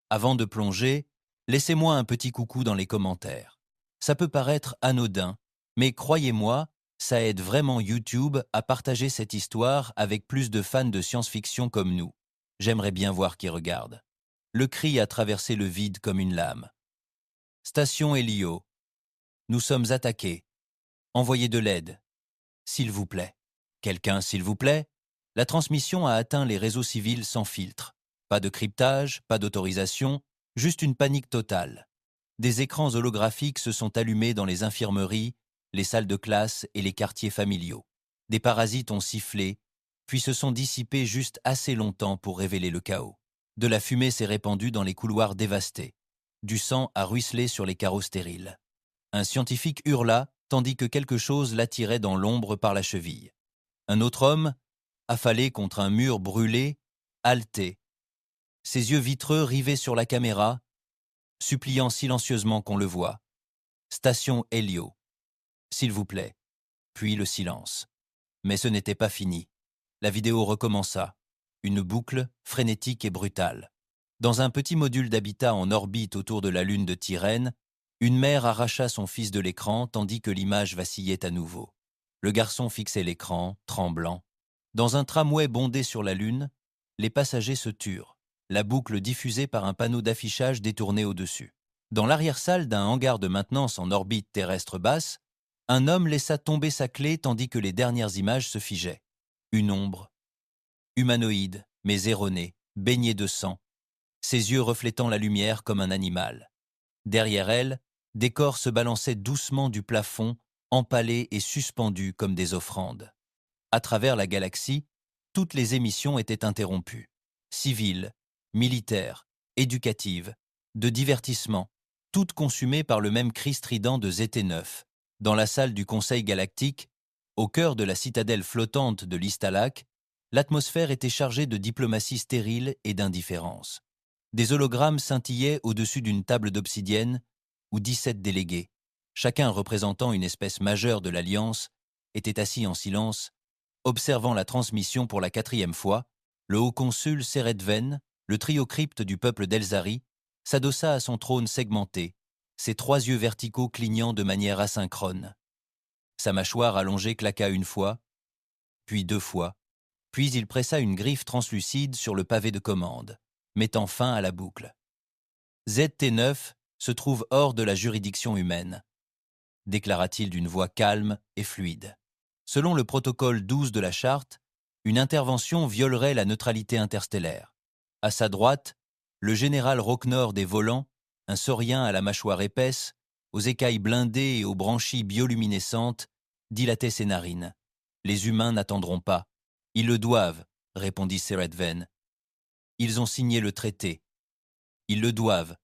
Avant de plonger, laissez-moi un petit coucou dans les commentaires. Ça peut paraître anodin, mais croyez-moi, ça aide vraiment YouTube à partager cette histoire avec plus de fans de science-fiction comme nous. J'aimerais bien voir qui regarde. Le cri a traversé le vide comme une lame. Station Helio. Nous sommes attaqués. Envoyez de l'aide. S'il vous plaît. Quelqu'un, s'il vous plaît. La transmission a atteint les réseaux civils sans filtre. Pas de cryptage, pas d'autorisation, juste une panique totale. Des écrans holographiques se sont allumés dans les infirmeries, les salles de classe et les quartiers familiaux. Des parasites ont sifflé, puis se sont dissipés juste assez longtemps pour révéler le chaos. De la fumée s'est répandue dans les couloirs dévastés. Du sang a ruisselé sur les carreaux stériles. Un scientifique hurla, tandis que quelque chose l'attirait dans l'ombre par la cheville. Un autre homme, affalé contre un mur brûlé, haletait. Ses yeux vitreux rivés sur la caméra, suppliant silencieusement qu'on le voie. Station Helio. S'il vous plaît. Puis le silence. Mais ce n'était pas fini. La vidéo recommença. Une boucle, frénétique et brutale. Dans un petit module d'habitat en orbite autour de la lune de Tyrène, une mère arracha son fils de l'écran tandis que l'image vacillait à nouveau. Le garçon fixait l'écran, tremblant. Dans un tramway bondé sur la lune, les passagers se turent, la boucle diffusée par un panneau d'affichage détourné au-dessus. Dans l'arrière-salle d'un hangar de maintenance en orbite terrestre basse, un homme laissa tomber sa clé tandis que les dernières images se figeaient. Une ombre, humanoïde, mais erronée, baignée de sang, ses yeux reflétant la lumière comme un animal. Derrière elle, des corps se balançaient doucement du plafond, empalés et suspendus comme des offrandes. À travers la galaxie, toutes les émissions étaient interrompues. Civiles, militaires, éducatives, de divertissement, toutes consumées par le même cri strident de ZT9. Dans la salle du Conseil galactique, au cœur de la citadelle flottante de l'Istalac, l'atmosphère était chargée de diplomatie stérile et d'indifférence. Des hologrammes scintillaient au-dessus d'une table d'obsidienne où 17 délégués, chacun représentant une espèce majeure de l'Alliance, étaient assis en silence, observant la transmission pour la 4e fois. Le haut-consul Seredven, le triocrypte du peuple d'Elzari, s'adossa à son trône segmenté, ses 3 yeux verticaux clignant de manière asynchrone. Sa mâchoire allongée claqua une fois, puis 2 fois, puis il pressa une griffe translucide sur le pavé de commande, mettant fin à la boucle. ZT9 se trouve hors de la juridiction humaine, déclara-t-il d'une voix calme et fluide. Selon le protocole 12 de la charte, une intervention violerait la neutralité interstellaire. À sa droite, le général Roquenor des volants, un saurien à la mâchoire épaisse, aux écailles blindées et aux branchies bioluminescentes, dilatait ses narines. Les humains n'attendront pas. Ils le doivent, répondit Seredven. Ils ont signé le traité. Ils le doivent,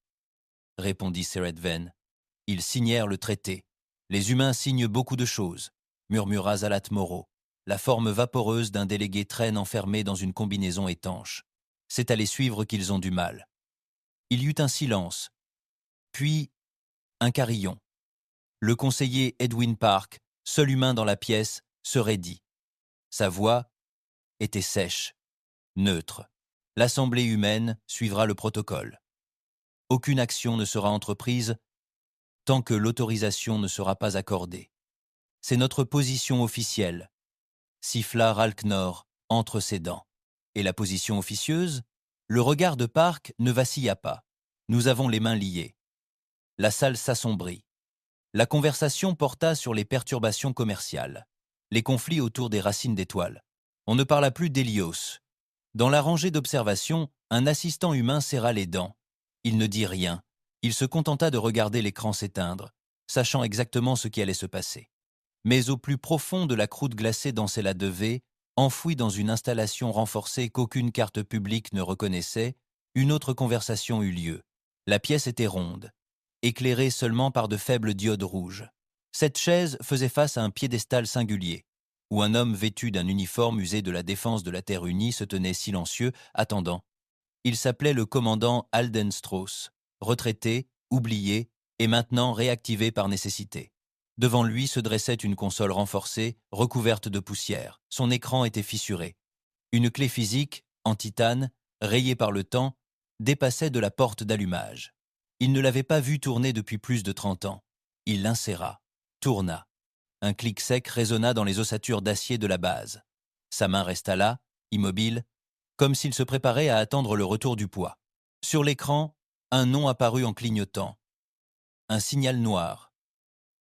répondit Seredven. Ils signèrent le traité. Les humains signent beaucoup de choses, murmura Zalat Moro. La forme vaporeuse d'un délégué traîne enfermé dans une combinaison étanche. C'est à les suivre qu'ils ont du mal. Il y eut un silence, puis un carillon. Le conseiller Edwin Park, seul humain dans la pièce, se raidit. Sa voix était sèche, neutre. L'Assemblée humaine suivra le protocole. Aucune action ne sera entreprise tant que l'autorisation ne sera pas accordée. C'est notre position officielle, siffla Ralknor entre ses dents. Et la position officieuse? Le regard de Park ne vacilla pas. Nous avons les mains liées. La salle s'assombrit. La conversation porta sur les perturbations commerciales, les conflits autour des racines d'étoiles. On ne parla plus d'Hélios. Dans la rangée d'observation, un assistant humain serra les dents. Il ne dit rien. Il se contenta de regarder l'écran s'éteindre, sachant exactement ce qui allait se passer. Mais au plus profond de la croûte glacée d'Ancella de V, enfouie dans une installation renforcée qu'aucune carte publique ne reconnaissait, une autre conversation eut lieu. La pièce était ronde, éclairée seulement par de faibles diodes rouges. Cette chaise faisait face à un piédestal singulier, où un homme vêtu d'un uniforme usé de la défense de la Terre unie se tenait silencieux, attendant. Il s'appelait le commandant Alden Strauss, retraité, oublié, et maintenant réactivé par nécessité. Devant lui se dressait une console renforcée, recouverte de poussière. Son écran était fissuré. Une clé physique, en titane, rayée par le temps, dépassait de la porte d'allumage. Il ne l'avait pas vu tourner depuis plus de 30 ans. Il l'inséra, tourna. Un clic sec résonna dans les ossatures d'acier de la base. Sa main resta là, immobile, comme s'il se préparait à attendre le retour du poids. Sur l'écran, un nom apparut en clignotant. Un signal noir.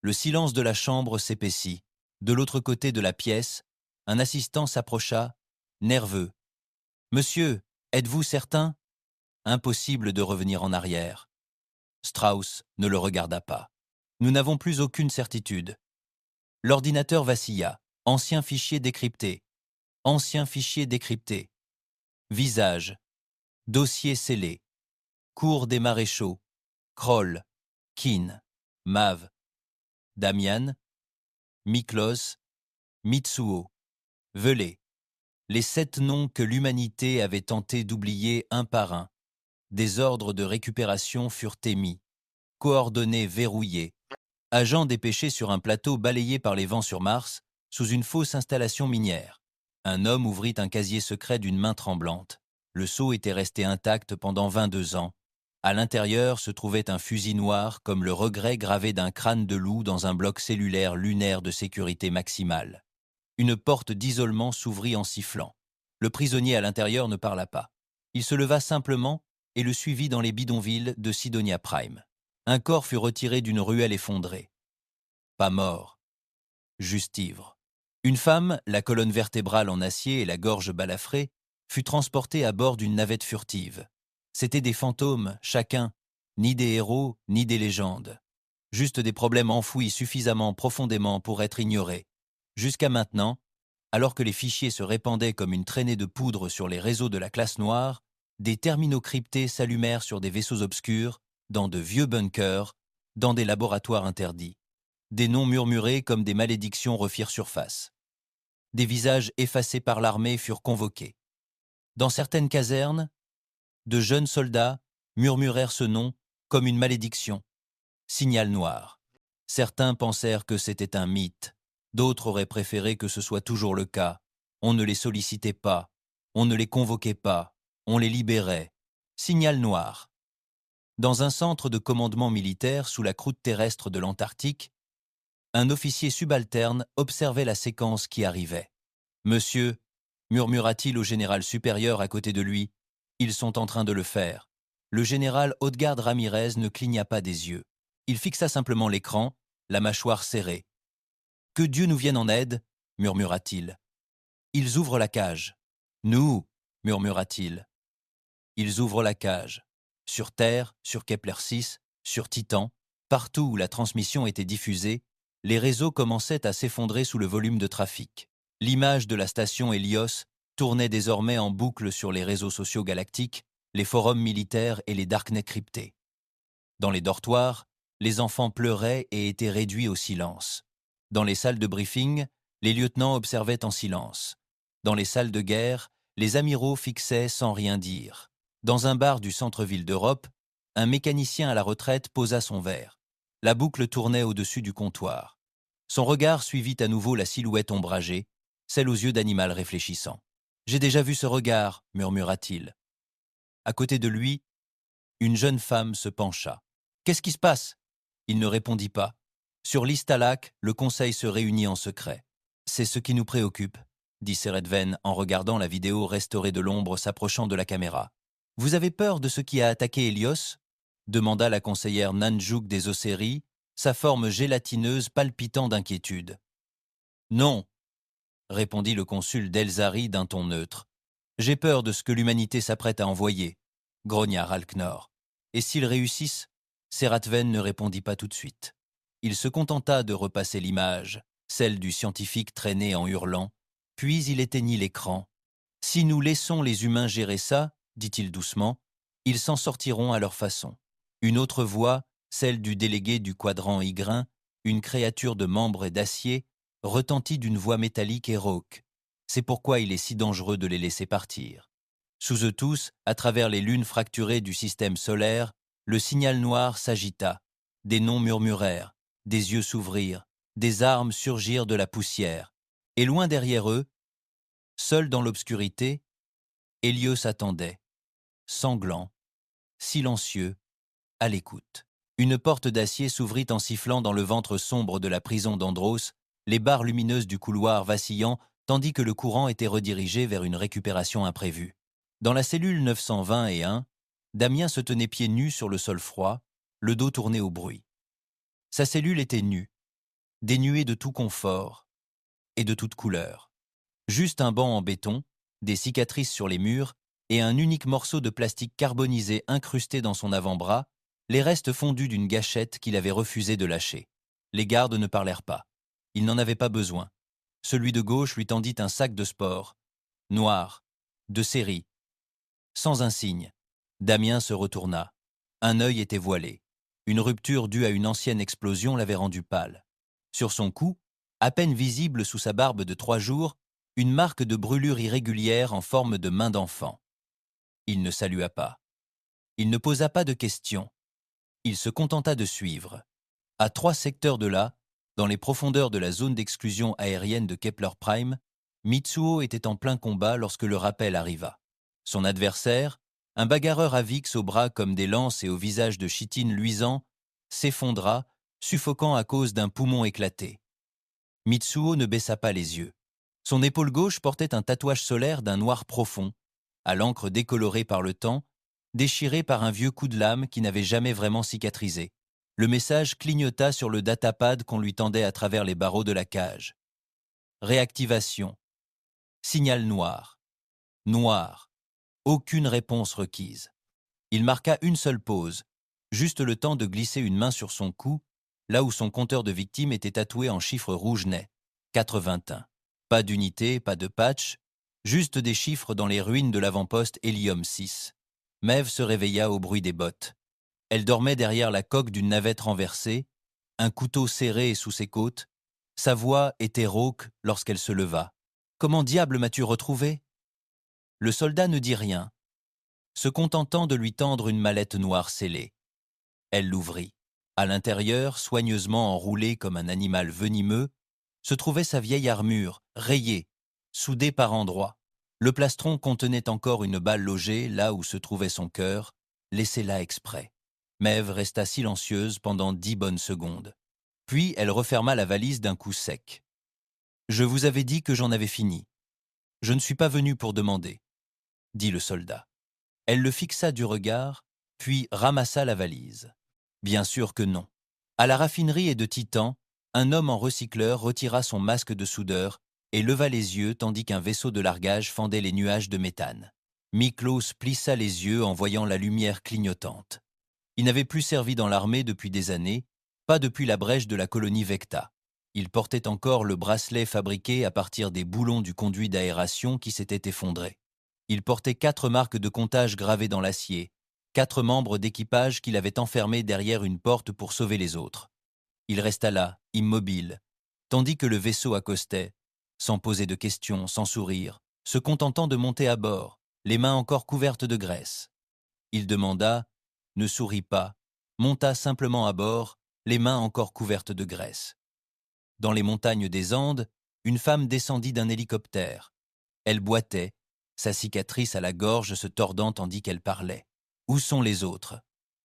Le silence de la chambre s'épaissit. De l'autre côté de la pièce, un assistant s'approcha, nerveux. « Monsieur, êtes-vous certain ?» Impossible de revenir en arrière. Strauss ne le regarda pas. « Nous n'avons plus aucune certitude. » L'ordinateur vacilla. Ancien fichier décrypté. Ancien fichier décrypté. Visage. Dossier scellé. Cour des maréchaux. Kroll. Keane. Mav. Damian. Miklos. Mitsuo. Velay. Les 7 noms que l'humanité avait tenté d'oublier un par un. Des ordres de récupération furent émis. Coordonnées verrouillées. Agents dépêchés sur un plateau balayé par les vents sur Mars, sous une fausse installation minière. Un homme ouvrit un casier secret d'une main tremblante. Le sceau était resté intact pendant 22 ans. À l'intérieur se trouvait un fusil noir comme le regret gravé d'un crâne de loup dans un bloc cellulaire lunaire de sécurité maximale. Une porte d'isolement s'ouvrit en sifflant. Le prisonnier à l'intérieur ne parla pas. Il se leva simplement et le suivit dans les bidonvilles de Sidonia Prime. Un corps fut retiré d'une ruelle effondrée. Pas mort, juste ivre. Une femme, la colonne vertébrale en acier et la gorge balafrée, fut transportée à bord d'une navette furtive. C'étaient des fantômes, chacun, ni des héros, ni des légendes. Juste des problèmes enfouis suffisamment profondément pour être ignorés. Jusqu'à maintenant, alors que les fichiers se répandaient comme une traînée de poudre sur les réseaux de la classe noire, des terminaux cryptés s'allumèrent sur des vaisseaux obscurs, dans de vieux bunkers, dans des laboratoires interdits. Des noms murmurés comme des malédictions refirent surface. Des visages effacés par l'armée furent convoqués. Dans certaines casernes, de jeunes soldats murmurèrent ce nom comme une malédiction. Signal noir. Certains pensèrent que c'était un mythe. D'autres auraient préféré que ce soit toujours le cas. On ne les sollicitait pas. On ne les convoquait pas. On les libérait. Signal noir. Dans un centre de commandement militaire sous la croûte terrestre de l'Antarctique, un officier subalterne observait la séquence qui arrivait. « Monsieur », murmura-t-il au général supérieur à côté de lui, « ils sont en train de le faire. » Le général Hautgarde Ramirez ne cligna pas des yeux. Il fixa simplement l'écran, la mâchoire serrée. « Que Dieu nous vienne en aide », murmura-t-il. « Ils ouvrent la cage. »« Nous », murmura-t-il. Ils ouvrent la cage. Sur Terre, sur Kepler 6, sur Titan, partout où la transmission était diffusée, les réseaux commençaient à s'effondrer sous le volume de trafic. L'image de la station Helios tournait désormais en boucle sur les réseaux sociaux galactiques, les forums militaires et les darknets cryptés. Dans les dortoirs, les enfants pleuraient et étaient réduits au silence. Dans les salles de briefing, les lieutenants observaient en silence. Dans les salles de guerre, les amiraux fixaient sans rien dire. Dans un bar du centre-ville d'Europe, un mécanicien à la retraite posa son verre. La boucle tournait au-dessus du comptoir. Son regard suivit à nouveau la silhouette ombragée, celle aux yeux d'animal réfléchissant. « J'ai déjà vu ce regard », murmura-t-il. À côté de lui, une jeune femme se pencha. « Qu'est-ce qui se passe ?» Il ne répondit pas. Sur l'Istalac, le conseil se réunit en secret. « C'est ce qui nous préoccupe », dit Seredven en regardant la vidéo restaurée de l'ombre s'approchant de la caméra. « Vous avez peur de ce qui a attaqué Helios ?» demanda la conseillère Nanjuk des Océries, sa forme gélatineuse palpitant d'inquiétude. « Non », répondit le consul d'Elzari d'un ton neutre. « J'ai peur de ce que l'humanité s'apprête à envoyer, » grogna Ralknor. « Et s'ils réussissent ?» Seratven ne répondit pas tout de suite. Il se contenta de repasser l'image, celle du scientifique traîné en hurlant, puis il éteignit l'écran. « Si nous laissons les humains gérer ça, dit-il doucement, ils s'en sortiront à leur façon. » Une autre voix, celle du délégué du quadrant Ygrin, une créature de membre et d'acier, retentit d'une voix métallique et rauque. C'est pourquoi il est si dangereux de les laisser partir. Sous eux tous, à travers les lunes fracturées du système solaire, le signal noir s'agita. Des noms murmurèrent, des yeux s'ouvrirent, des armes surgirent de la poussière. Et loin derrière eux, seul dans l'obscurité, Hélios attendait, sanglant, silencieux, à l'écoute. Une porte d'acier s'ouvrit en sifflant dans le ventre sombre de la prison d'Andros, les barres lumineuses du couloir vacillant, tandis que le courant était redirigé vers une récupération imprévue. Dans la cellule 921, Damien se tenait pieds nus sur le sol froid, le dos tourné au bruit. Sa cellule était nue, dénuée de tout confort et de toute couleur. Juste un banc en béton, des cicatrices sur les murs et un unique morceau de plastique carbonisé incrusté dans son avant-bras, les restes fondus d'une gâchette qu'il avait refusé de lâcher. Les gardes ne parlèrent pas. Il n'en avait pas besoin. Celui de gauche lui tendit un sac de sport, noir, de série, sans un signe. Damien se retourna. Un œil était voilé. Une rupture due à une ancienne explosion l'avait rendu pâle. Sur son cou, à peine visible sous sa barbe de 3 jours, une marque de brûlure irrégulière en forme de main d'enfant. Il ne salua pas. Il ne posa pas de questions. Il se contenta de suivre. À 3 secteurs de là, dans les profondeurs de la zone d'exclusion aérienne de Kepler Prime, Mitsuo était en plein combat lorsque le rappel arriva. Son adversaire, un bagarreur à VIX aux bras comme des lances et au visage de chitine luisant, s'effondra, suffocant à cause d'un poumon éclaté. Mitsuo ne baissa pas les yeux. Son épaule gauche portait un tatouage solaire d'un noir profond, à l'encre décolorée par le temps, déchiré par un vieux coup de lame qui n'avait jamais vraiment cicatrisé. Le message clignota sur le datapad qu'on lui tendait à travers les barreaux de la cage. Réactivation. Signal noir. Noir. Aucune réponse requise. Il marqua une seule pause, juste le temps de glisser une main sur son cou, là où son compteur de victimes était tatoué en chiffres rouges nets. 81. Pas d'unité, pas de patch, juste des chiffres dans les ruines de l'avant-poste Hélium 6. Maeve se réveilla au bruit des bottes. Elle dormait derrière la coque d'une navette renversée, un couteau serré sous ses côtes. Sa voix était rauque lorsqu'elle se leva. « Comment diable m'as-tu retrouvé ?» Le soldat ne dit rien, se contentant de lui tendre une mallette noire scellée. Elle l'ouvrit. À l'intérieur, soigneusement enroulée comme un animal venimeux, se trouvait sa vieille armure, rayée, soudée par endroits. Le plastron contenait encore une balle logée là où se trouvait son cœur, laissée là exprès. Maeve resta silencieuse pendant 10 bonnes secondes. Puis elle referma la valise d'un coup sec. « Je vous avais dit que j'en avais fini. Je ne suis pas venu pour demander, » dit le soldat. Elle le fixa du regard, puis ramassa la valise. Bien sûr que non. À la raffinerie et de Titan, un homme en recycleur retira son masque de soudeur et leva les yeux tandis qu'un vaisseau de largage fendait les nuages de méthane. Miklos plissa les yeux en voyant la lumière clignotante. Il n'avait plus servi dans l'armée depuis des années, pas depuis la brèche de la colonie Vecta. Il portait encore le bracelet fabriqué à partir des boulons du conduit d'aération qui s'était effondré. Il portait 4 marques de comptage gravées dans l'acier, 4 membres d'équipage qu'il avait enfermés derrière une porte pour sauver les autres. Il resta là, immobile, tandis que le vaisseau accostait, sans poser de questions, sans sourire, se contentant de monter à bord, les mains encore couvertes de graisse. Il demanda, ne sourit pas, monta simplement à bord, les mains encore couvertes de graisse. Dans les montagnes des Andes, une femme descendit d'un hélicoptère. Elle boitait, sa cicatrice à la gorge se tordant tandis qu'elle parlait. « Où sont les autres ?»«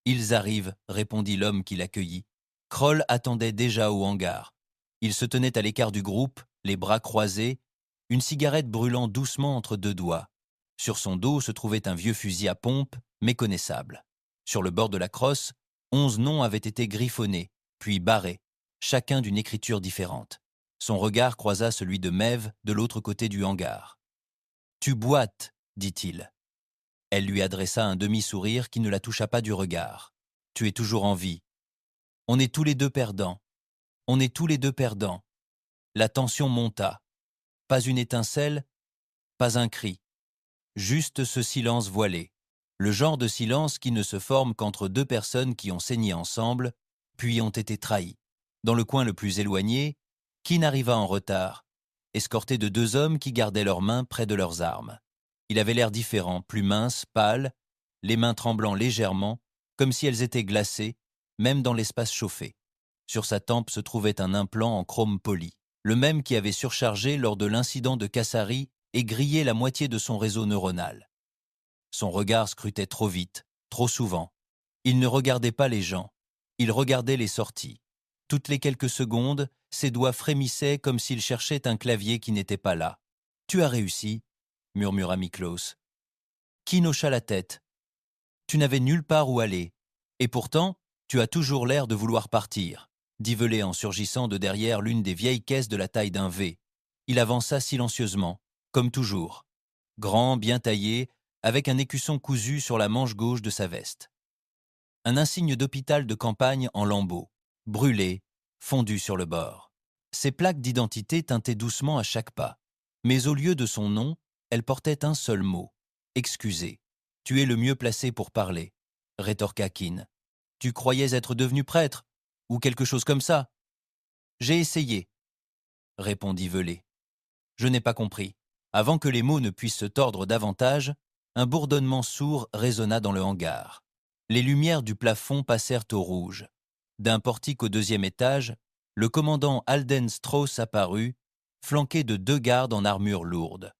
Ils arrivent, » répondit l'homme qui l'accueillit. Kroll attendait déjà au hangar. Il se tenait à l'écart du groupe, les bras croisés, une cigarette brûlant doucement entre 2 doigts. Sur son dos se trouvait un vieux fusil à pompe, méconnaissable. Sur le bord de la crosse, 11 noms avaient été griffonnés, puis barrés, chacun d'une écriture différente. Son regard croisa celui de Maeve de l'autre côté du hangar. « Tu boites, » dit-il. Elle lui adressa un demi-sourire qui ne la toucha pas du regard. « Tu es toujours en vie. On est tous les deux perdants. On est tous les deux perdants. » La tension monta. Pas une étincelle, pas un cri. Juste ce silence voilé. Le genre de silence qui ne se forme qu'entre 2 personnes qui ont saigné ensemble, puis ont été trahies. Dans le coin le plus éloigné, Kin arriva en retard, escorté de 2 hommes qui gardaient leurs mains près de leurs armes. Il avait l'air différent, plus mince, pâle, les mains tremblant légèrement, comme si elles étaient glacées, même dans l'espace chauffé. Sur sa tempe se trouvait un implant en chrome poli, le même qui avait surchargé lors de l'incident de Kassari et grillé la moitié de son réseau neuronal. Son regard scrutait trop vite, Trop souvent. Il ne regardait pas les gens. Il regardait les sorties. Toutes les quelques secondes, ses doigts frémissaient comme s'il cherchait un clavier qui n'était pas là. « Tu as réussi » murmura Miklos. Keane hocha la tête. « Tu n'avais nulle part où aller. Et pourtant, tu as toujours l'air de vouloir partir » dit Velay en surgissant de derrière l'une des vieilles caisses de la taille d'un V. Il avança silencieusement, comme toujours. Grand, bien taillé, avec un écusson cousu sur la manche gauche de sa veste. Un insigne d'hôpital de campagne en lambeaux, brûlé, fondu sur le bord. Ses plaques d'identité tintaient doucement à chaque pas. Mais au lieu de son nom, elle portait un seul mot. « Excusez. Tu es le mieux placé pour parler », rétorqua Keane. « Tu croyais être devenu prêtre, ou quelque chose comme ça ?»« J'ai essayé, » répondit Velay. « Je n'ai pas compris. » Avant que les mots ne puissent se tordre davantage, un bourdonnement sourd résonna dans le hangar. Les lumières du plafond passèrent au rouge. D'un portique au 2e étage, le commandant Alden Strauss apparut, flanqué de 2 gardes en armure lourde.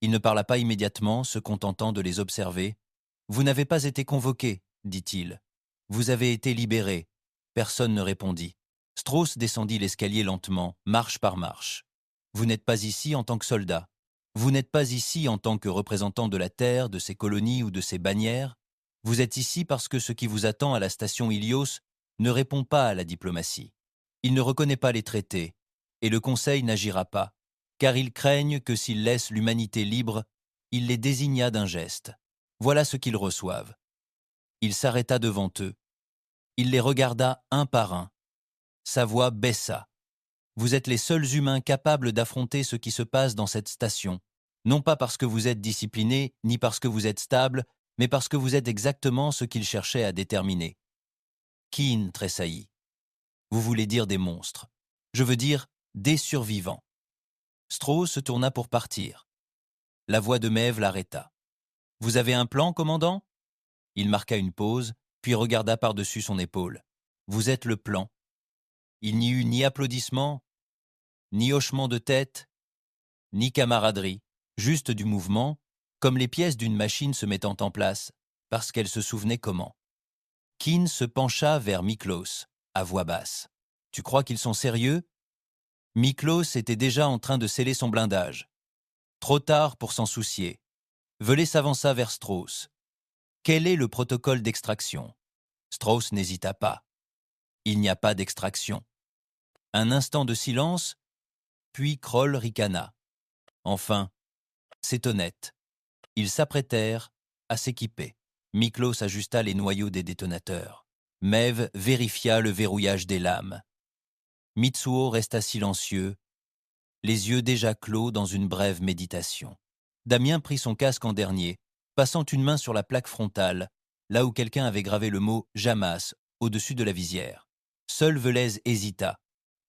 Il ne parla pas immédiatement, se contentant de les observer. « Vous n'avez pas été convoqué, » dit-il. « Vous avez été libéré. » Personne ne répondit. Strauss descendit l'escalier lentement, marche par marche. « Vous n'êtes pas ici en tant que soldat. Vous n'êtes pas ici en tant que représentant de la Terre, de ses colonies ou de ses bannières. Vous êtes ici parce que ce qui vous attend à la station Ilios ne répond pas à la diplomatie. Il ne reconnaît pas les traités, et le Conseil n'agira pas, car ils craignent que s'ils laissent l'humanité libre, il les désigna d'un geste. Voilà ce qu'ils reçoivent. » Il s'arrêta devant eux. Il les regarda un par un. Sa voix baissa. « Vous êtes les seuls humains capables d'affronter ce qui se passe dans cette station, non pas parce que vous êtes disciplinés, ni parce que vous êtes stables, mais parce que vous êtes exactement ce qu'ils cherchaient à déterminer. » Keane tressaillit. « Vous voulez dire des monstres. Je veux dire des survivants. » Strauss se tourna pour partir. La voix de Maeve l'arrêta. « Vous avez un plan, commandant ?» Il marqua une pause, puis regarda par-dessus son épaule. « Vous êtes le plan. » Il n'y eut ni applaudissements, ni hochement de tête, ni camaraderie, juste du mouvement, comme les pièces d'une machine se mettant en place, parce qu'elle se souvenait comment. Keane se pencha vers Miklos, à voix basse. « Tu crois qu'ils sont sérieux ?» Miklos était déjà en train de sceller son blindage. Trop tard pour s'en soucier. Velay s'avança vers Strauss. « Quel est le protocole d'extraction ?» Strauss n'hésita pas. « Il n'y a pas d'extraction. » Un instant de silence, puis Kroll ricana. « Enfin, c'est honnête. » Ils s'apprêtèrent à s'équiper. Miklos ajusta les noyaux des détonateurs. Maeve vérifia le verrouillage des lames. Mitsuo resta silencieux, les yeux déjà clos dans une brève méditation. Damien prit son casque en dernier, passant une main sur la plaque frontale, là où quelqu'un avait gravé le mot « Jamas » au-dessus de la visière. Seul Velez hésita.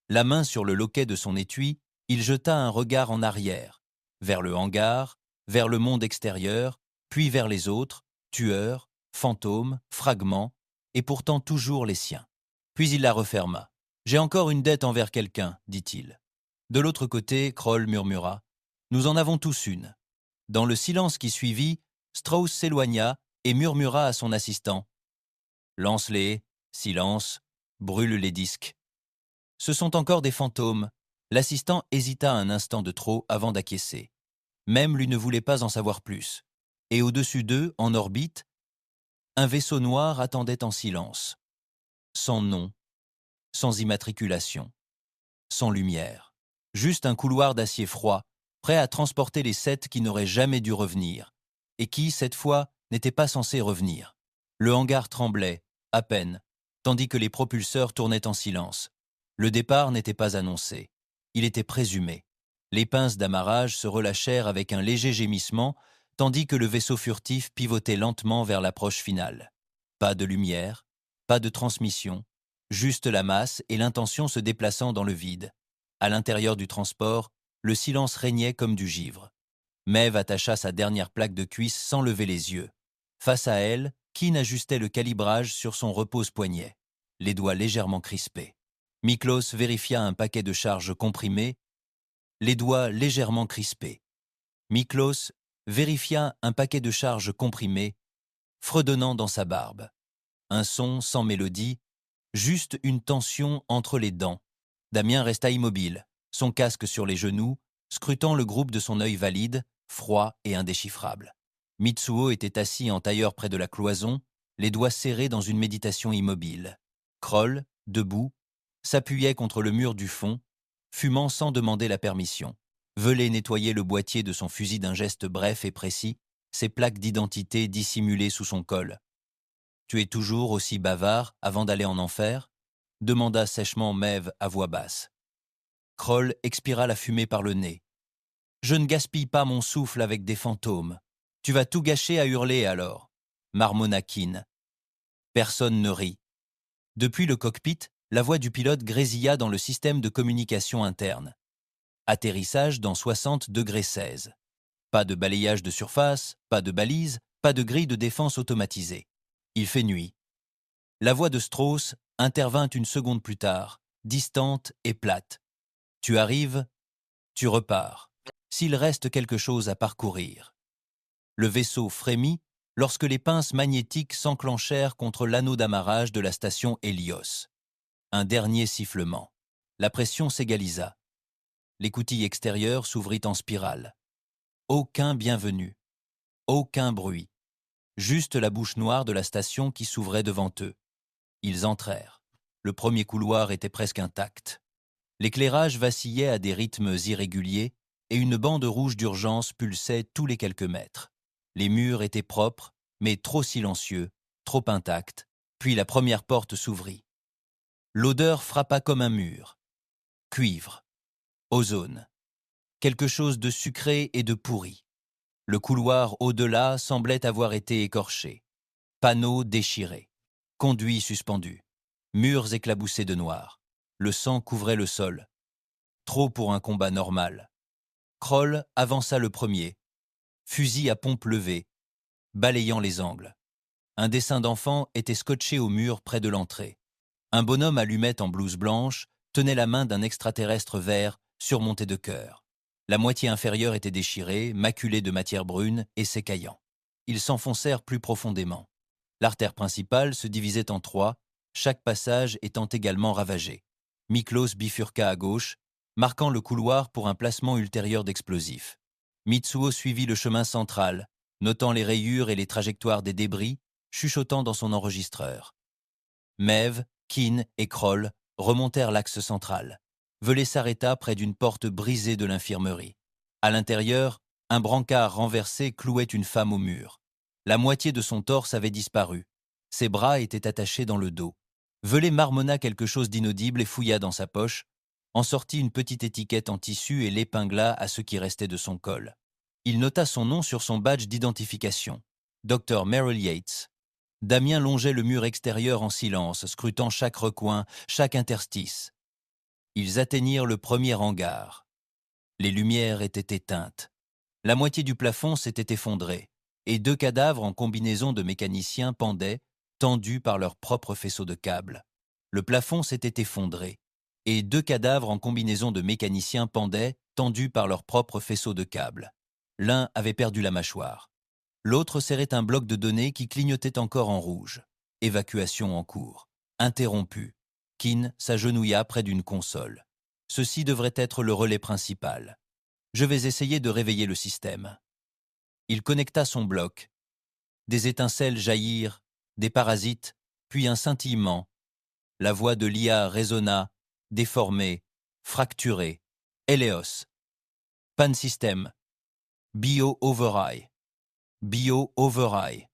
La main sur le loquet de son étui, il jeta un regard en arrière, vers le hangar, vers le monde extérieur, puis vers les autres, tueurs, fantômes, fragments, et pourtant toujours les siens. Puis il la referma. « J'ai encore une dette envers quelqu'un, » dit-il. De l'autre côté, Kroll murmura. « Nous en avons tous une. » Dans le silence qui suivit, Strauss s'éloigna et murmura à son assistant. « Lance-les, silence, brûle les disques. » Ce sont encore des fantômes. L'assistant hésita un instant de trop avant d'acquiescer. Même lui ne voulait pas en savoir plus. Et au-dessus d'eux, en orbite, un vaisseau noir attendait en silence. Sans nom, sans immatriculation, sans lumière. Juste un couloir d'acier froid, prêt à transporter les 7 qui n'auraient jamais dû revenir, et qui, cette fois, n'étaient pas censés revenir. Le hangar tremblait, à peine, tandis que les propulseurs tournaient en silence. Le départ n'était pas annoncé. Il était présumé. Les pinces d'amarrage se relâchèrent avec un léger gémissement, tandis que le vaisseau furtif pivotait lentement vers l'approche finale. Pas de lumière, pas de transmission, juste la masse et l'intention se déplaçant dans le vide. À l'intérieur du transport, le silence régnait comme du givre. Maeve attacha sa dernière plaque de cuisse sans lever les yeux. Face à elle, Keane ajustait le calibrage sur son repose-poignet, les doigts légèrement crispés. Miklos vérifia un paquet de charges comprimées, les doigts légèrement crispés. Miklos vérifia un paquet de charges comprimées, fredonnant dans sa barbe. Un son sans mélodie, juste une tension entre les dents. Damien resta immobile, son casque sur les genoux, scrutant le groupe de son œil valide, froid et indéchiffrable. Mitsuo était assis en tailleur près de la cloison, les doigts serrés dans une méditation immobile. Kroll, debout, s'appuyait contre le mur du fond, fumant sans demander la permission. Velay nettoyait le boîtier de son fusil d'un geste bref et précis, ses plaques d'identité dissimulées sous son col. « Tu es toujours aussi bavard avant d'aller en enfer ?» demanda sèchement Maeve à voix basse. Kroll expira la fumée par le nez. « Je ne gaspille pas mon souffle avec des fantômes. Tu vas tout gâcher à hurler alors, » marmonna Keane. Personne ne rit. Depuis le cockpit, la voix du pilote grésilla dans le système de communication interne. Atterrissage dans 60°16. Pas de balayage de surface, pas de balises, pas de grille de défense automatisée. Il fait nuit. La voix de Strauss intervint une seconde plus tard, distante et plate. Tu arrives, tu repars. S'il reste quelque chose à parcourir. Le vaisseau frémit lorsque les pinces magnétiques s'enclenchèrent contre l'anneau d'amarrage de la station Hélios. Un dernier sifflement. La pression s'égalisa. L'écoutille extérieure s'ouvrit en spirale. Aucun bienvenu. Aucun bruit. Juste la bouche noire de la station qui s'ouvrait devant eux. Ils entrèrent. Le premier couloir était presque intact. L'éclairage vacillait à des rythmes irréguliers et une bande rouge d'urgence pulsait tous les quelques mètres. Les murs étaient propres, mais trop silencieux, trop intacts, puis la première porte s'ouvrit. L'odeur frappa comme un mur. Cuivre. Ozone. Quelque chose de sucré et de pourri. Le couloir au-delà semblait avoir été écorché. Panneaux déchirés. Conduits suspendus. Murs éclaboussés de noir. Le sang couvrait le sol. Trop pour un combat normal. Kroll avança le premier. Fusil à pompe levée, balayant les angles. Un dessin d'enfant était scotché au mur près de l'entrée. Un bonhomme allumette en blouse blanche tenait la main d'un extraterrestre vert surmonté de cœurs. La moitié inférieure était déchirée, maculée de matière brune et s'écaillant. Ils s'enfoncèrent plus profondément. L'artère principale se divisait en trois, chaque passage étant également ravagé. Miklos bifurqua à gauche, marquant le couloir pour un placement ultérieur d'explosifs. Mitsuo suivit le chemin central, notant les rayures et les trajectoires des débris, chuchotant dans son enregistreur. Maeve, Keane et Kroll remontèrent l'axe central. Velay s'arrêta près d'une porte brisée de l'infirmerie. À l'intérieur, un brancard renversé clouait une femme au mur. La moitié de son torse avait disparu. Ses bras étaient attachés dans le dos. Velay marmonna quelque chose d'inaudible et fouilla dans sa poche, en sortit une petite étiquette en tissu et l'épingla à ce qui restait de son col. Il nota son nom sur son badge d'identification. Dr. Merrill Yates. Damien longeait le mur extérieur en silence, scrutant chaque recoin, chaque interstice. Ils atteignirent le premier hangar. Les lumières étaient éteintes. La moitié du plafond s'était effondrée, et 2 cadavres en combinaison de mécaniciens pendaient, tendus par leurs propres faisceaux de câbles. Le plafond s'était effondré, et 2 cadavres en combinaison de mécaniciens pendaient, tendus par leurs propres faisceaux de câbles. L'un avait perdu la mâchoire. L'autre serrait un bloc de données qui clignotait encore en rouge. Évacuation en cours. Interrompue. Keane s'agenouilla près d'une console. Ceci devrait être le relais principal. Je vais essayer de réveiller le système. Il connecta son bloc. Des étincelles jaillirent, des parasites, puis un scintillement. La voix de l'IA résonna, déformée, fracturée. Hélios. Pan système. Bio override. Bio override.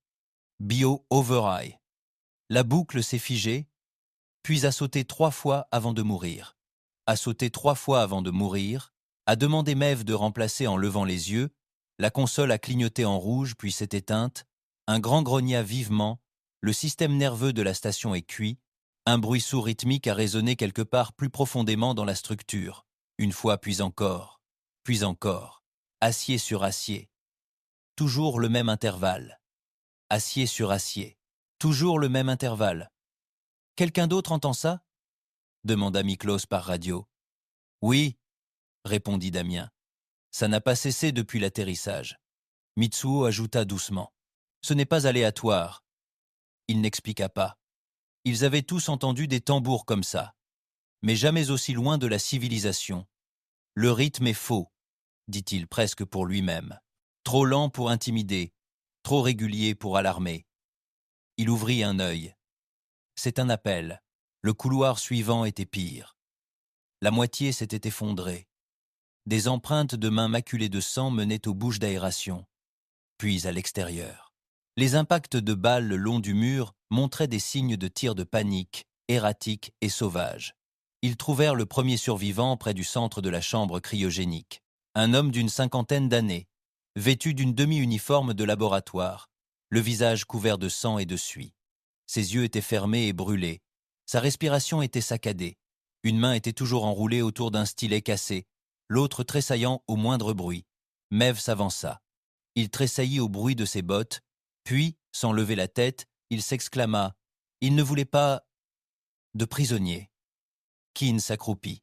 Bio override. La boucle s'est figée, puis a sauté 3 fois avant de mourir. A sauté 3 fois avant de mourir, a demandé Maeve de remplacer en levant les yeux, la console a clignoté en rouge puis s'est éteinte, un grand grogna vivement, le système nerveux de la station est cuit, un bruit sourd rythmique a résonné quelque part plus profondément dans la structure, une fois puis encore, acier sur acier. Toujours le même intervalle. Acier sur acier. Toujours le même intervalle. Quelqu'un d'autre entend ça ? Demanda Miklos par radio. Oui, répondit Damien. Ça n'a pas cessé depuis l'atterrissage. Mitsuo ajouta doucement. Ce n'est pas aléatoire. Il n'expliqua pas. Ils avaient tous entendu des tambours comme ça, mais jamais aussi loin de la civilisation. Le rythme est faux, dit-il presque pour lui-même. Trop lent pour intimider, trop régulier pour alarmer. Il ouvrit un œil. C'est un appel. Le couloir suivant était pire. La moitié s'était effondrée. Des empreintes de mains maculées de sang menaient aux bouches d'aération, puis à l'extérieur. Les impacts de balles le long du mur montraient des signes de tir de panique, erratiques et sauvages. Ils trouvèrent le premier survivant près du centre de la chambre cryogénique. Un homme d'une cinquantaine d'années, vêtu d'une demi-uniforme de laboratoire, le visage couvert de sang et de suie. Ses yeux étaient fermés et brûlés. Sa respiration était saccadée. Une main était toujours enroulée autour d'un stylet cassé, l'autre tressaillant au moindre bruit. Mev s'avança. Il tressaillit au bruit de ses bottes, puis, sans lever la tête, il s'exclama « Il ne voulait pas… de prisonnier ». Keane s'accroupit.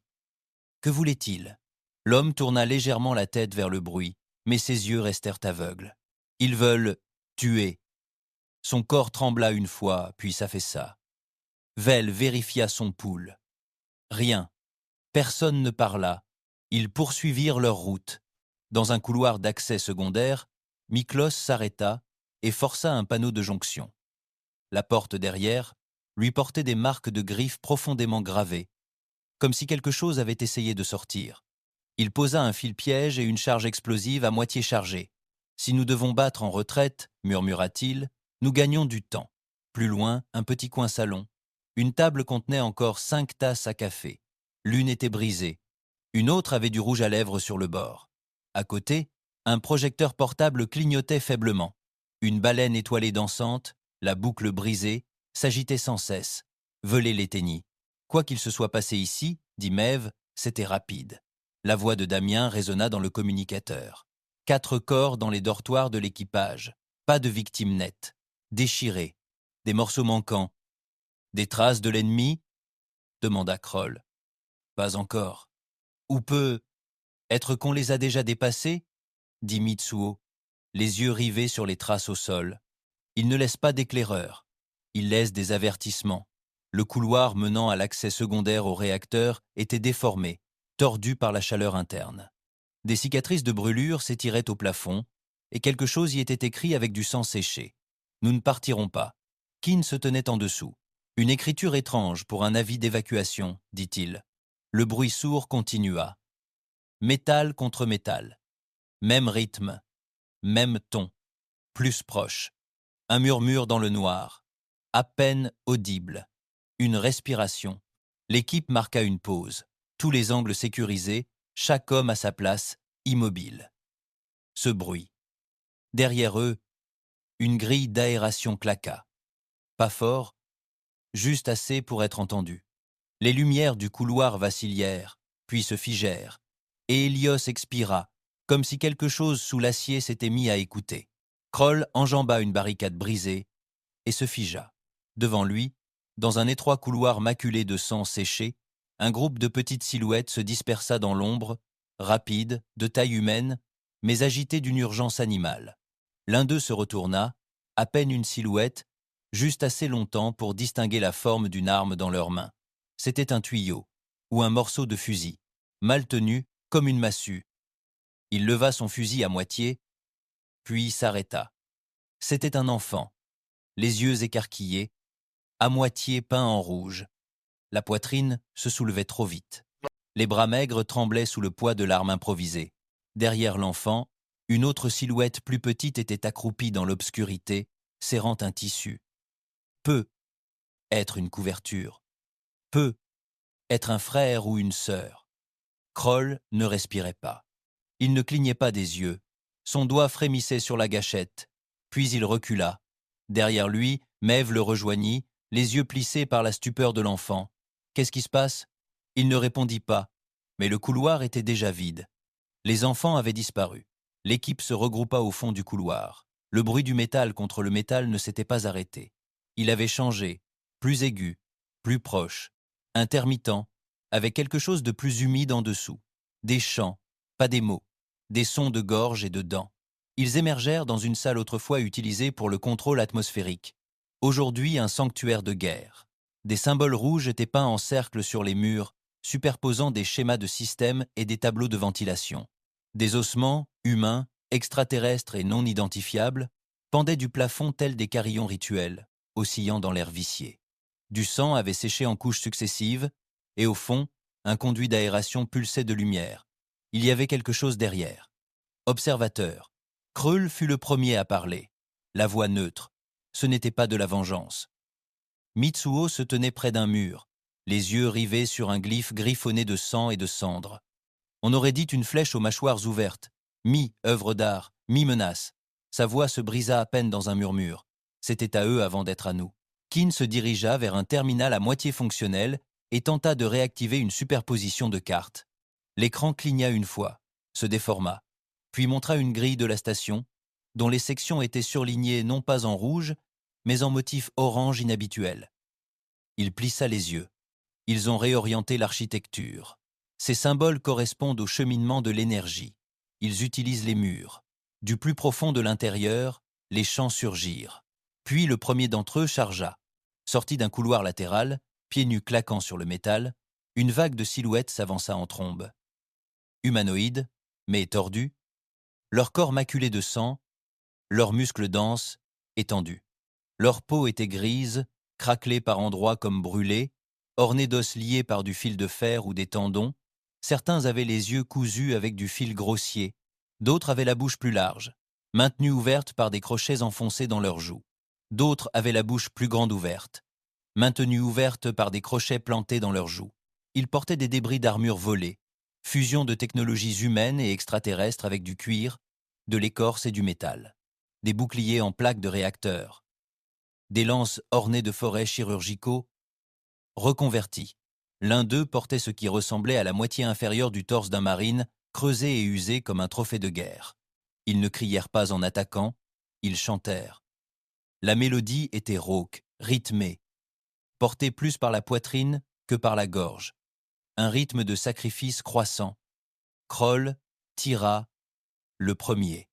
Que voulait-il? L'homme tourna légèrement la tête vers le bruit, mais ses yeux restèrent aveugles. Ils veulent tuer. Son corps trembla une fois, puis s'affaissa. Vel vérifia son pouls. Rien. Personne ne parla. Ils poursuivirent leur route. Dans un couloir d'accès secondaire, Miklos s'arrêta et força un panneau de jonction. La porte derrière lui portait des marques de griffes profondément gravées, comme si quelque chose avait essayé de sortir. Il posa un fil-piège et une charge explosive à moitié chargée. « Si nous devons battre en retraite, murmura-t-il, nous gagnons du temps. » Plus loin, un petit coin salon. Une table contenait encore 5 tasses à café. L'une était brisée. Une autre avait du rouge à lèvres sur le bord. À côté, un projecteur portable clignotait faiblement. Une baleine étoilée dansante, la boucle brisée, s'agitait sans cesse. Velay l'éteignit. Quoi qu'il se soit passé ici, dit Mev, c'était rapide. La voix de Damien résonna dans le communicateur. 4 corps dans les dortoirs de l'équipage. Pas de victimes nettes. Déchirés. Des morceaux manquants. Des traces de l'ennemi? Demanda Kroll. Pas encore. Ou peut être qu'on les a déjà dépassés? Dit Mitsuo, les yeux rivés sur les traces au sol. Il ne laisse pas d'éclaireur. Il laisse des avertissements. Le couloir menant à l'accès secondaire au réacteur était déformé, tordu par la chaleur interne. Des cicatrices de brûlure s'étiraient au plafond, et quelque chose y était écrit avec du sang séché. Nous ne partirons pas. Keane se tenait en dessous. Une écriture étrange pour un avis d'évacuation, dit-il. Le bruit sourd continua. Métal contre métal. Même rythme, même ton, plus proche. Un murmure dans le noir, à peine audible. Une respiration. L'équipe marqua une pause. Tous les angles sécurisés, chaque homme à sa place, immobile. Ce bruit. Derrière eux, une grille d'aération claqua. Pas fort, juste assez pour être entendu. Les lumières du couloir vacillèrent, puis se figèrent, et Hélios expira, comme si quelque chose sous l'acier s'était mis à écouter. Kroll enjamba une barricade brisée et se figea. Devant lui, dans un étroit couloir maculé de sang séché, un groupe de petites silhouettes se dispersa dans l'ombre, rapide, de taille humaine, mais agité d'une urgence animale. L'un d'eux se retourna, à peine une silhouette, juste assez longtemps pour distinguer la forme d'une arme dans leurs mains. C'était un tuyau, ou un morceau de fusil, mal tenu comme une massue. Il leva son fusil à moitié, puis s'arrêta. C'était un enfant, les yeux écarquillés, à moitié peint en rouge. La poitrine se soulevait trop vite. Les bras maigres tremblaient sous le poids de l'arme improvisée. Derrière l'enfant, une autre silhouette plus petite était accroupie dans l'obscurité, serrant un tissu. Peut être une couverture. Peut être un frère ou une sœur. Kroll ne respirait pas. Il ne clignait pas des yeux. Son doigt frémissait sur la gâchette. Puis il recula. Derrière lui, Mev le rejoignit, les yeux plissés par la stupeur de l'enfant. « Qu'est-ce qui se passe ?» Il ne répondit pas, mais le couloir était déjà vide. Les enfants avaient disparu. L'équipe se regroupa au fond du couloir. Le bruit du métal contre le métal ne s'était pas arrêté. Il avait changé, plus aigu, plus proche, intermittent, avec quelque chose de plus humide en dessous. Des chants, pas des mots, des sons de gorge et de dents. Ils émergèrent dans une salle autrefois utilisée pour le contrôle atmosphérique. Aujourd'hui un sanctuaire de guerre. Des symboles rouges étaient peints en cercle sur les murs, superposant des schémas de système et des tableaux de ventilation. Des ossements, humains, extraterrestres et non identifiables, pendaient du plafond tels des carillons rituels, oscillant dans l'air vicié. Du sang avait séché en couches successives, et au fond, un conduit d'aération pulsait de lumière. Il y avait quelque chose derrière. Observateur. Krull fut le premier à parler. La voix neutre. Ce n'était pas de la vengeance. Mitsuo se tenait près d'un mur, les yeux rivés sur un glyphe griffonné de sang et de cendres. On aurait dit une flèche aux mâchoires ouvertes, mi-œuvre d'art, mi-menace. Sa voix se brisa à peine dans un murmure. C'était à eux avant d'être à nous. Kin se dirigea vers un terminal à moitié fonctionnel et tenta de réactiver une superposition de cartes. L'écran cligna une fois, se déforma, puis montra une grille de la station, dont les sections étaient surlignées non pas en rouge, mais en motif orange inhabituel. Il plissa les yeux. Ils ont réorienté l'architecture. Ces symboles correspondent au cheminement de l'énergie. Ils utilisent les murs. Du plus profond de l'intérieur, les champs surgirent. Puis le premier d'entre eux chargea. Sorti d'un couloir latéral, pieds nus claquant sur le métal, une vague de silhouettes s'avança en trombe. Humanoïdes, mais tordus, leur corps maculé de sang, leurs muscles denses, étendus. Leur peau était grise, craquelée par endroits comme brûlée, ornée d'os liés par du fil de fer ou des tendons. Certains avaient les yeux cousus avec du fil grossier, d'autres avaient la bouche plus large, maintenue ouverte par des crochets enfoncés dans leurs joues. D'autres avaient la bouche plus grande ouverte, maintenue ouverte par des crochets plantés dans leurs joues. Ils portaient des débris d'armure volée, fusion de technologies humaines et extraterrestres avec du cuir, de l'écorce et du métal. Des boucliers en plaques de réacteurs, des lances ornées de forêts chirurgicaux, reconvertis. L'un d'eux portait ce qui ressemblait à la moitié inférieure du torse d'un marine, creusé et usé comme un trophée de guerre. Ils ne crièrent pas en attaquant, ils chantèrent. La mélodie était rauque, rythmée, portée plus par la poitrine que par la gorge. Un rythme de sacrifice croissant. Kroll tira le premier.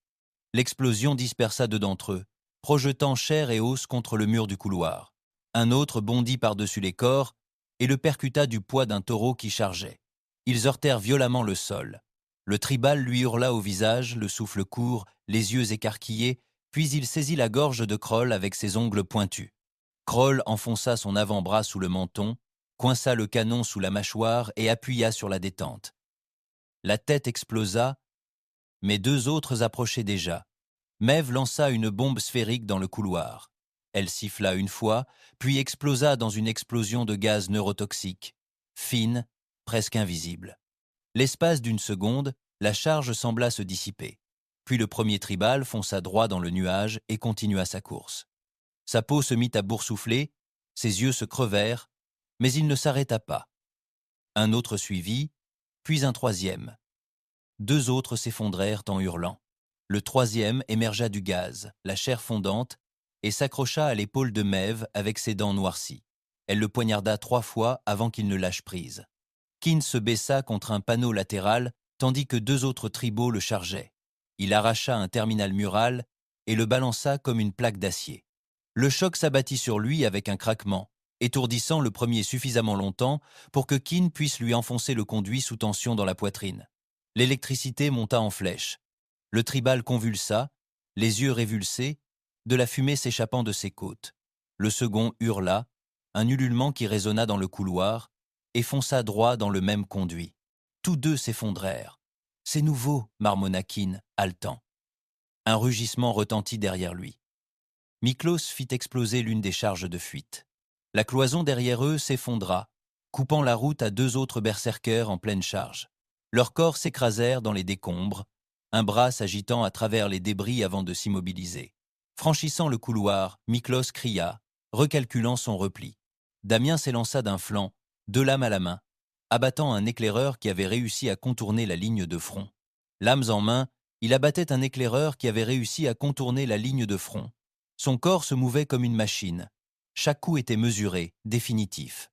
L'explosion dispersa deux d'entre eux, projetant chair et os contre le mur du couloir. Un autre bondit par-dessus les corps et le percuta du poids d'un taureau qui chargeait. Ils heurtèrent violemment le sol. Le tribal lui hurla au visage, le souffle court, les yeux écarquillés, puis il saisit la gorge de Kroll avec ses ongles pointus. Kroll enfonça son avant-bras sous le menton, coinça le canon sous la mâchoire et appuya sur la détente. La tête explosa, mais deux autres approchaient déjà. Maeve lança une bombe sphérique dans le couloir. Elle siffla une fois, puis explosa dans une explosion de gaz neurotoxique, fine, presque invisible. L'espace d'une seconde, la charge sembla se dissiper. Puis le premier tribal fonça droit dans le nuage et continua sa course. Sa peau se mit à boursoufler, ses yeux se crevèrent, mais il ne s'arrêta pas. Un autre suivit, puis un troisième. Deux autres s'effondrèrent en hurlant. Le troisième émergea du gaz, la chair fondante, et s'accrocha à l'épaule de Maeve avec ses dents noircies. Elle le poignarda 3 fois avant qu'il ne lâche prise. Kin se baissa contre un panneau latéral, tandis que deux autres tribaux le chargeaient. Il arracha un terminal mural et le balança comme une plaque d'acier. Le choc s'abattit sur lui avec un craquement, étourdissant le premier suffisamment longtemps pour que Kin puisse lui enfoncer le conduit sous tension dans la poitrine. L'électricité monta en flèche. Le tribal convulsa, les yeux révulsés, de la fumée s'échappant de ses côtes. Le second hurla, un ululement qui résonna dans le couloir, et fonça droit dans le même conduit. Tous deux s'effondrèrent. « C'est nouveau » marmonna Kin, haletant. Un rugissement retentit derrière lui. Miklos fit exploser l'une des charges de fuite. La cloison derrière eux s'effondra, coupant la route à deux autres berserkers en pleine charge. Leurs corps s'écrasèrent dans les décombres, un bras s'agitant à travers les débris avant de s'immobiliser. Franchissant le couloir, Miklos cria, recalculant son repli. Damien s'élança d'un flanc, 2 lames à la main, abattant un éclaireur qui avait réussi à contourner la ligne de front. Lames en main, il abattait un éclaireur qui avait réussi à contourner la ligne de front. Son corps se mouvait comme une machine. Chaque coup était mesuré, définitif.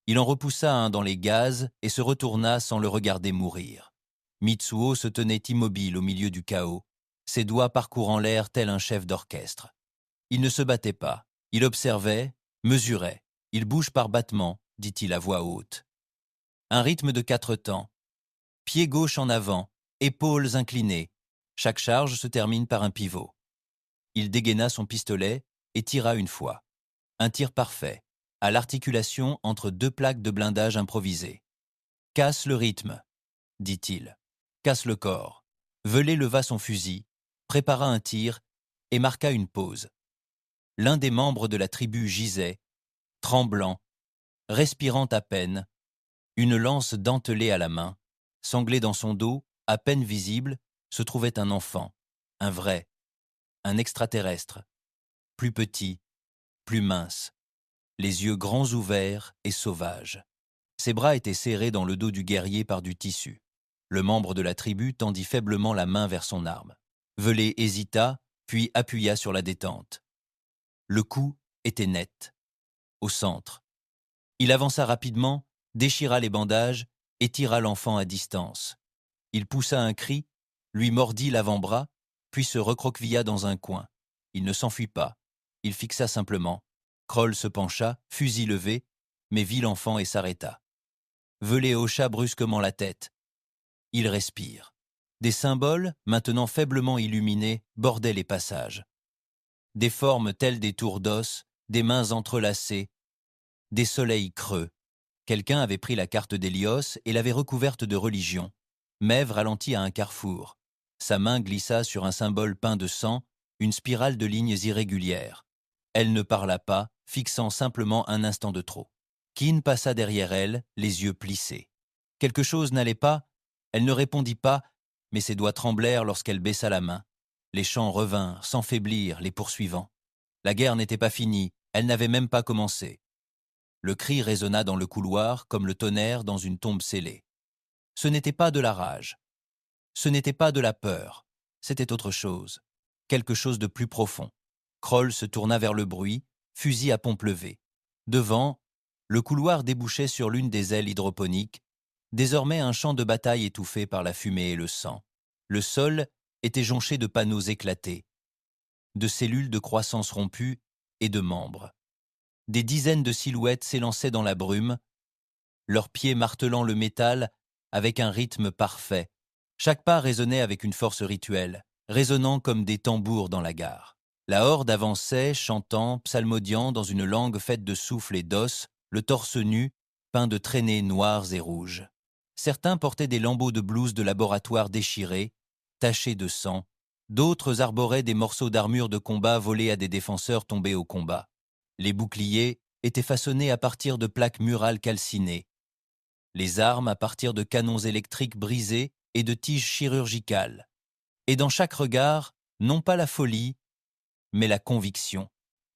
Il en repoussa un dans les gaz et se retourna sans le regarder mourir. Mitsuo se tenait immobile au milieu du chaos, ses doigts parcourant l'air tel un chef d'orchestre. Il ne se battait pas, il observait, mesurait, il bouge par battement, dit-il à voix haute. Un rythme de 4 temps. Pied gauche en avant, épaules inclinées. Chaque charge se termine par un pivot. Il dégaina son pistolet et tira une fois. Un tir parfait, à l'articulation entre 2 plaques de blindage improvisées. Casse le rythme, dit-il. Casse le corps. Velay leva son fusil, prépara un tir et marqua une pause. L'un des membres de la tribu gisait, tremblant, respirant à peine, une lance dentelée à la main. Sanglé dans son dos, à peine visible, se trouvait un enfant, un vrai, un extraterrestre, plus petit, plus mince, les yeux grands ouverts et sauvages. Ses bras étaient serrés dans le dos du guerrier par du tissu. Le membre de la tribu tendit faiblement la main vers son arme. Velay hésita, puis appuya sur la détente. Le coup était net, au centre. Il avança rapidement, déchira les bandages et tira l'enfant à distance. Il poussa un cri, lui mordit l'avant-bras, puis se recroquevilla dans un coin. Il ne s'enfuit pas. Il fixa simplement. Kroll se pencha, fusil levé, mais vit l'enfant et s'arrêta. Velay hocha brusquement la tête. Il respire. Des symboles, maintenant faiblement illuminés, bordaient les passages. Des formes telles des tours d'os, des mains entrelacées, des soleils creux. Quelqu'un avait pris la carte d'Hélios et l'avait recouverte de religion. Maeve ralentit à un carrefour. Sa main glissa sur un symbole peint de sang, une spirale de lignes irrégulières. Elle ne parla pas, fixant simplement un instant de trop. Keane passa derrière elle, les yeux plissés. Quelque chose n'allait pas, elle ne répondit pas, mais ses doigts tremblèrent lorsqu'elle baissa la main. Les chants revinrent, s'enfaiblirent, les poursuivant. La guerre n'était pas finie, elle n'avait même pas commencé. Le cri résonna dans le couloir comme le tonnerre dans une tombe scellée. Ce n'était pas de la rage. Ce n'était pas de la peur. C'était autre chose. Quelque chose de plus profond. Kroll se tourna vers le bruit, fusil à pompe levée. Devant, le couloir débouchait sur l'une des ailes hydroponiques, désormais un champ de bataille étouffé par la fumée et le sang. Le sol était jonché de panneaux éclatés, de cellules de croissance rompues et de membres. Des dizaines de silhouettes s'élançaient dans la brume, leurs pieds martelant le métal avec un rythme parfait. Chaque pas résonnait avec une force rituelle, résonnant comme des tambours dans la gare. La horde avançait, chantant, psalmodiant dans une langue faite de souffle et d'os, le torse nu, peint de traînées noires et rouges. Certains portaient des lambeaux de blouse de laboratoire déchirés, tachés de sang. D'autres arboraient des morceaux d'armure de combat volés à des défenseurs tombés au combat. Les boucliers étaient façonnés à partir de plaques murales calcinées. Les armes à partir de canons électriques brisés et de tiges chirurgicales. Et dans chaque regard, non pas la folie, mais la conviction.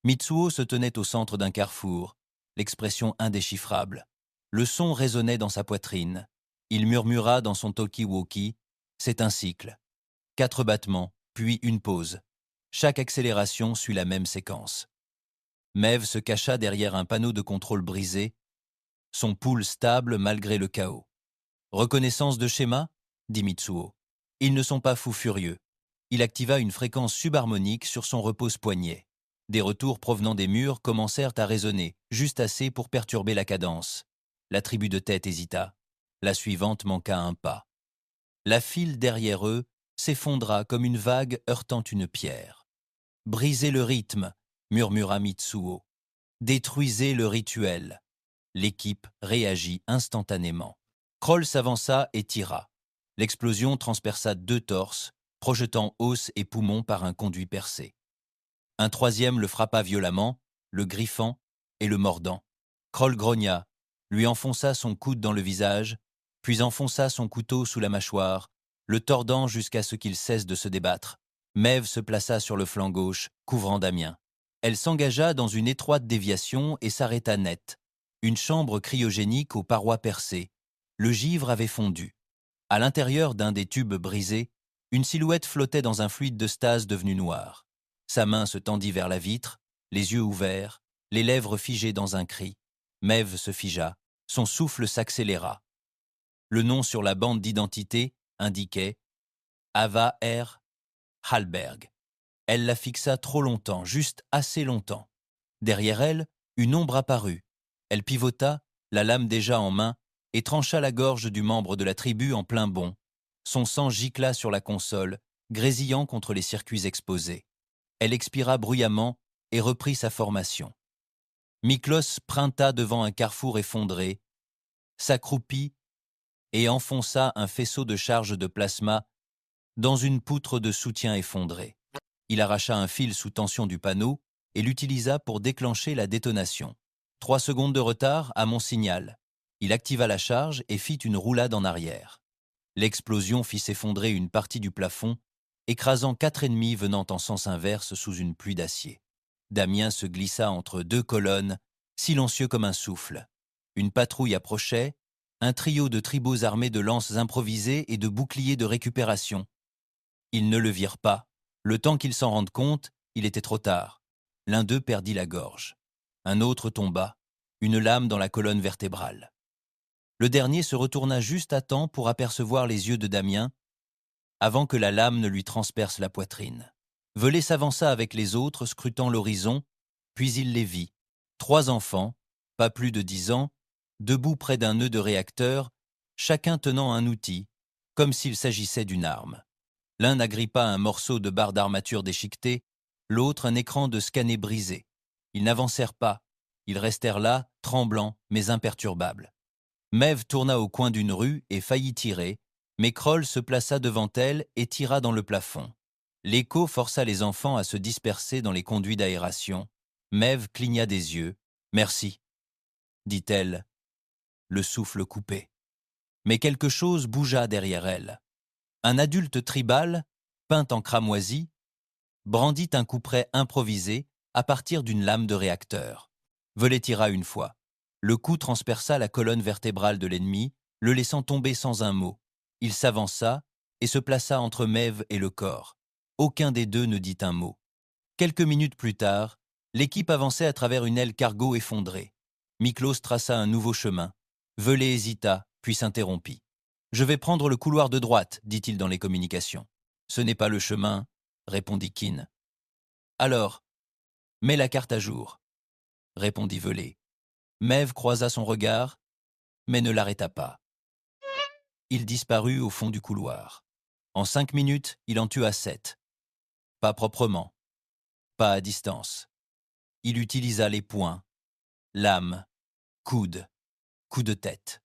Mitsuo se tenait au centre d'un carrefour, l'expression indéchiffrable. Le son résonnait dans sa poitrine. Il murmura dans son talkie-walkie, « C'est un cycle. 4 battements, puis une pause. Chaque accélération suit la même séquence. » Maeve se cacha derrière un panneau de contrôle brisé, son pouls stable malgré le chaos. « Reconnaissance de schéma ?» dit Mitsuo. « Ils ne sont pas fous furieux. » Il activa une fréquence subharmonique sur son repose-poignet. Des retours provenant des murs commencèrent à résonner, juste assez pour perturber la cadence. La tribu de tête hésita. La suivante manqua un pas. La file derrière eux s'effondra comme une vague heurtant une pierre. « Brisez le rythme !» murmura Mitsuo. « Détruisez le rituel !» L'équipe réagit instantanément. Kroll s'avança et tira. L'explosion transperça 2 torses, projetant os et poumons par un conduit percé. Un troisième le frappa violemment, le griffant et le mordant. Kroll grogna, lui enfonça son coude dans le visage, puis enfonça son couteau sous la mâchoire, le tordant jusqu'à ce qu'il cesse de se débattre. Maeve se plaça sur le flanc gauche, couvrant Damien. Elle s'engagea dans une étroite déviation et s'arrêta net. Une chambre cryogénique aux parois percées. Le givre avait fondu. À l'intérieur d'un des tubes brisés, une silhouette flottait dans un fluide de stase devenu noir. Sa main se tendit vers la vitre, les yeux ouverts, les lèvres figées dans un cri. Maeve se figea, son souffle s'accéléra. Le nom sur la bande d'identité indiquait Ava R. Hallberg. Elle la fixa trop longtemps, juste assez longtemps. Derrière elle, une ombre apparut. Elle pivota, la lame déjà en main, et trancha la gorge du membre de la tribu en plein bond. Son sang gicla sur la console, grésillant contre les circuits exposés. Elle expira bruyamment et reprit sa formation. Miklos printa devant un carrefour effondré, s'accroupit et enfonça un faisceau de charge de plasma dans une poutre de soutien effondrée. Il arracha un fil sous tension du panneau et l'utilisa pour déclencher la détonation. 3 secondes de retard à mon signal. Il activa la charge et fit une roulade en arrière. L'explosion fit s'effondrer une partie du plafond, écrasant 4 ennemis venant en sens inverse sous une pluie d'acier. Damien se glissa entre 2 colonnes, silencieux comme un souffle. Une patrouille approchait, un trio de tribots armés de lances improvisées et de boucliers de récupération. Ils ne le virent pas. Le temps qu'ils s'en rendent compte, il était trop tard. L'un d'eux perdit la gorge. Un autre tomba, une lame dans la colonne vertébrale. Le dernier se retourna juste à temps pour apercevoir les yeux de Damien, avant que la lame ne lui transperce la poitrine. Velay s'avança avec les autres, scrutant l'horizon, puis il les vit. 3 enfants, pas plus de 10 ans, debout près d'un nœud de réacteur, chacun tenant un outil, comme s'il s'agissait d'une arme. L'un agrippa un morceau de barre d'armature déchiquetée, l'autre un écran de scanner brisé. Ils n'avancèrent pas, ils restèrent là, tremblants, mais imperturbables. Maeve tourna au coin d'une rue et faillit tirer, mais Kroll se plaça devant elle et tira dans le plafond. L'écho força les enfants à se disperser dans les conduits d'aération. Maeve cligna des yeux. « Merci », dit-elle, le souffle coupé. Mais quelque chose bougea derrière elle. Un adulte tribal, peint en cramoisi, brandit un couperet improvisé à partir d'une lame de réacteur. Velay tira une fois. Le coup transperça la colonne vertébrale de l'ennemi, le laissant tomber sans un mot. Il s'avança et se plaça entre Maeve et le corps. Aucun des deux ne dit un mot. Quelques minutes plus tard, l'équipe avançait à travers une aile cargo effondrée. Miklos traça un nouveau chemin. Velay hésita, puis s'interrompit. « Je vais prendre le couloir de droite, dit-il dans les communications. »« Ce n'est pas le chemin, » répondit Keane. « Alors, mets la carte à jour, » répondit Velay. Maeve croisa son regard, mais ne l'arrêta pas. Il disparut au fond du couloir. En 5 minutes, il en tua 7. Pas proprement, pas à distance. Il utilisa les poings, lame, coude, coup de tête.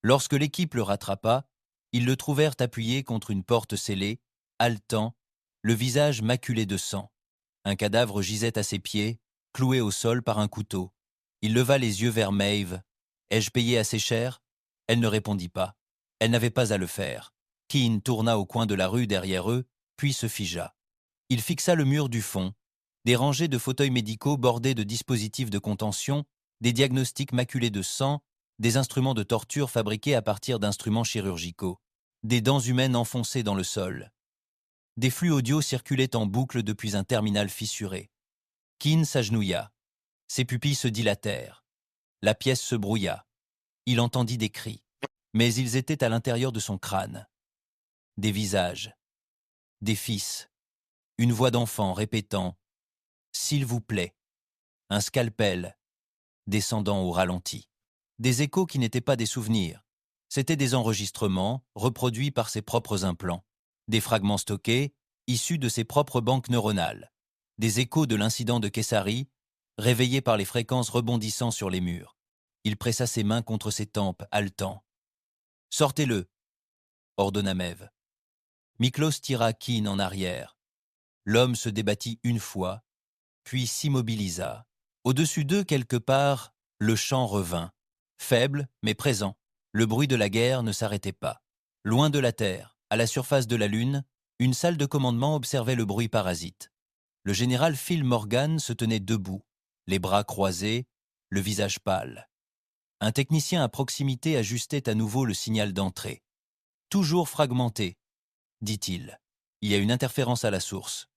Lorsque l'équipe le rattrapa, ils le trouvèrent appuyé contre une porte scellée, haletant, le visage maculé de sang. Un cadavre gisait à ses pieds, cloué au sol par un couteau. Il leva les yeux vers Maeve. « Ai-je payé assez cher ?» Elle ne répondit pas. Elle n'avait pas à le faire. Keane tourna au coin de la rue derrière eux, puis se figea. Il fixa le mur du fond. Des rangées de fauteuils médicaux bordés de dispositifs de contention, des diagnostics maculés de sang, des instruments de torture fabriqués à partir d'instruments chirurgicaux, des dents humaines enfoncées dans le sol. Des flux audio circulaient en boucle depuis un terminal fissuré. Keane s'agenouilla. Ses pupilles se dilatèrent. La pièce se brouilla. Il entendit des cris, mais ils étaient à l'intérieur de son crâne. Des visages, des fils, une voix d'enfant répétant « S'il vous plaît », un scalpel descendant au ralenti. Des échos qui n'étaient pas des souvenirs. C'étaient des enregistrements reproduits par ses propres implants, des fragments stockés, issus de ses propres banques neuronales, des échos de l'incident de Kessari, réveillés par les fréquences rebondissant sur les murs. Il pressa ses mains contre ses tempes, haletant. « Sortez-le !» ordonna Maeve. Miklos tira Keane en arrière. L'homme se débattit une fois, puis s'immobilisa. Au-dessus d'eux, quelque part, le chant revint. Faible, mais présent. Le bruit de la guerre ne s'arrêtait pas. Loin de la Terre, à la surface de la Lune, une salle de commandement observait le bruit parasite. Le général Phil Morgan se tenait debout, les bras croisés, le visage pâle. Un technicien à proximité ajustait à nouveau le signal d'entrée. « Toujours fragmenté », dit-il. « Il y a une interférence à la source. »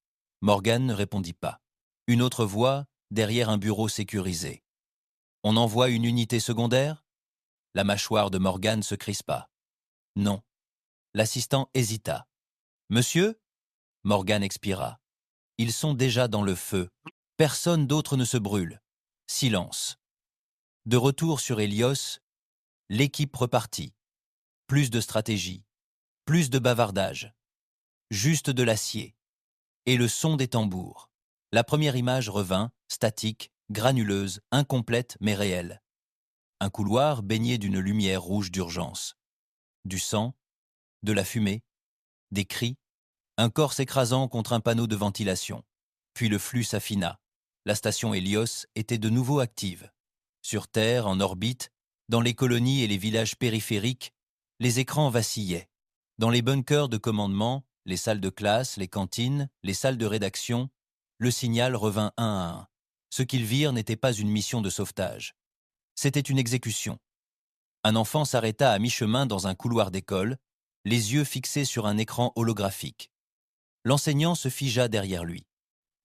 Morgan ne répondit pas. Une autre voix, derrière un bureau sécurisé. « On envoie une unité secondaire ?» La mâchoire de Morgan se crispa. « Non. » L'assistant hésita. « Monsieur ?» Morgan expira. Ils sont déjà dans le feu. Personne d'autre ne se brûle. Silence. De retour sur Hélios, l'équipe repartit. Plus de stratégie, plus de bavardage, juste de l'acier, et le son des tambours. La première image revint, statique, granuleuse, incomplète mais réelle. Un couloir baigné d'une lumière rouge d'urgence. Du sang, de la fumée, des cris, un corps s'écrasant contre un panneau de ventilation. Puis le flux s'affina. La station Hélios était de nouveau active. Sur Terre, en orbite, dans les colonies et les villages périphériques, les écrans vacillaient. Dans les bunkers de commandement, les salles de classe, les cantines, les salles de rédaction, le signal revint un à un. Ce qu'ils virent n'était pas une mission de sauvetage. C'était une exécution. Un enfant s'arrêta à mi-chemin dans un couloir d'école, les yeux fixés sur un écran holographique. L'enseignant se figea derrière lui.